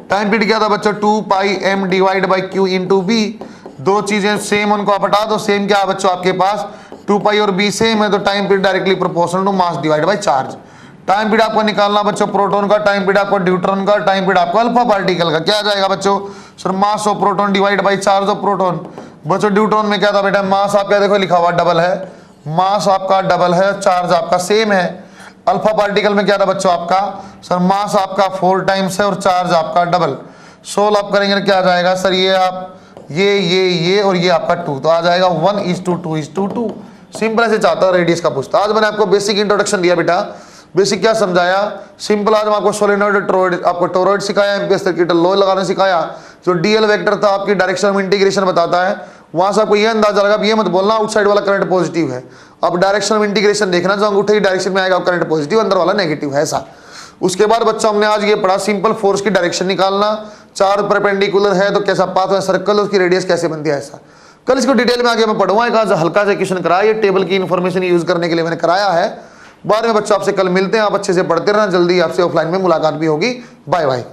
टाइम पीरियड क्या था बच्चों, 2πm divide by Q into B. दो चीजें सेम, उनको आप हटा दो। सेम क्या है बच्चों आपके पास, 2π और b सेम है तो time period directly proportional to mass divide by charge. Time period आपको निकालना बच्चों प्रोटॉन का, टाइम पीरियड आपको ड्यूट्रॉन का, टाइम पीरियड आपको अल्फा पार्टिकल का। क्या आ जाएगा बच्चों, sir mass of proton divide by charge of proton. बच्चों ड्यूट्रॉन में क्या था बेटा, मास आपका देखो लिखा हुआ डबल है, मास आपका डबल है, चार्ज आपका सेम है। अल्फा पार्टिकल में क्या था बच्चों आपका, सर मास आपका 4 टाइम्स है और चार्ज आपका डबल। सोल्व आप करेंगे क्या आ जाएगा सर, ये आप ये और ये आपका 2 तो आ जाएगा 1:2:2। सिंपल ऐसे चाहता है रेडियस का पूछता। आज मैंने आपको बेसिक इंट्रोडक्शन दिया बेटा, बेसिक क्या समझाया, सिंपल। आज मैं आपको सोलेनॉइड टोरॉइड, आपको टोरॉइड सिखाया, एम्पियर सर्किट लॉ लगाना सिखाया। जो डीएल वेक्टर था आपकी डायरेक्शन ऑफ इंटीग्रेशन बताता है, वहां से आपको ये अंदाजा लगा, ये मत बोलना आउटसाइड वाला करंट पॉजिटिव है। अब डायरेक्शन ऑफ इंटीग्रेशन देखना, जो अंगूठे की डायरेक्शन में आएगा करंट पॉजिटिव, अंदर वाला नेगेटिव है ऐसा। उसके बाद बच्चा हमने आज ये पढ़ा सिंपल फोर्स की डायरेक्शन निकालना, चार परपेंडिकुलर है तो कैसा पाथ है सर्कल, उसकी रेडियस कैसे बनती है ऐसा। कल इसको डिटेल में आगे मैं पढ़ूंगा। एक आज हल्का सा क्वेश्चन कराया, ये टेबल की इन्फॉर्मेशन यूज करने के लिए मैंने कराया है। बाद में बच्चों आपसे कल मिलते हैं, आप अच्छे से पढ़ते रहना, जल्दी आपसे ऑफलाइन में मुलाकात भी होगी। Bye bye.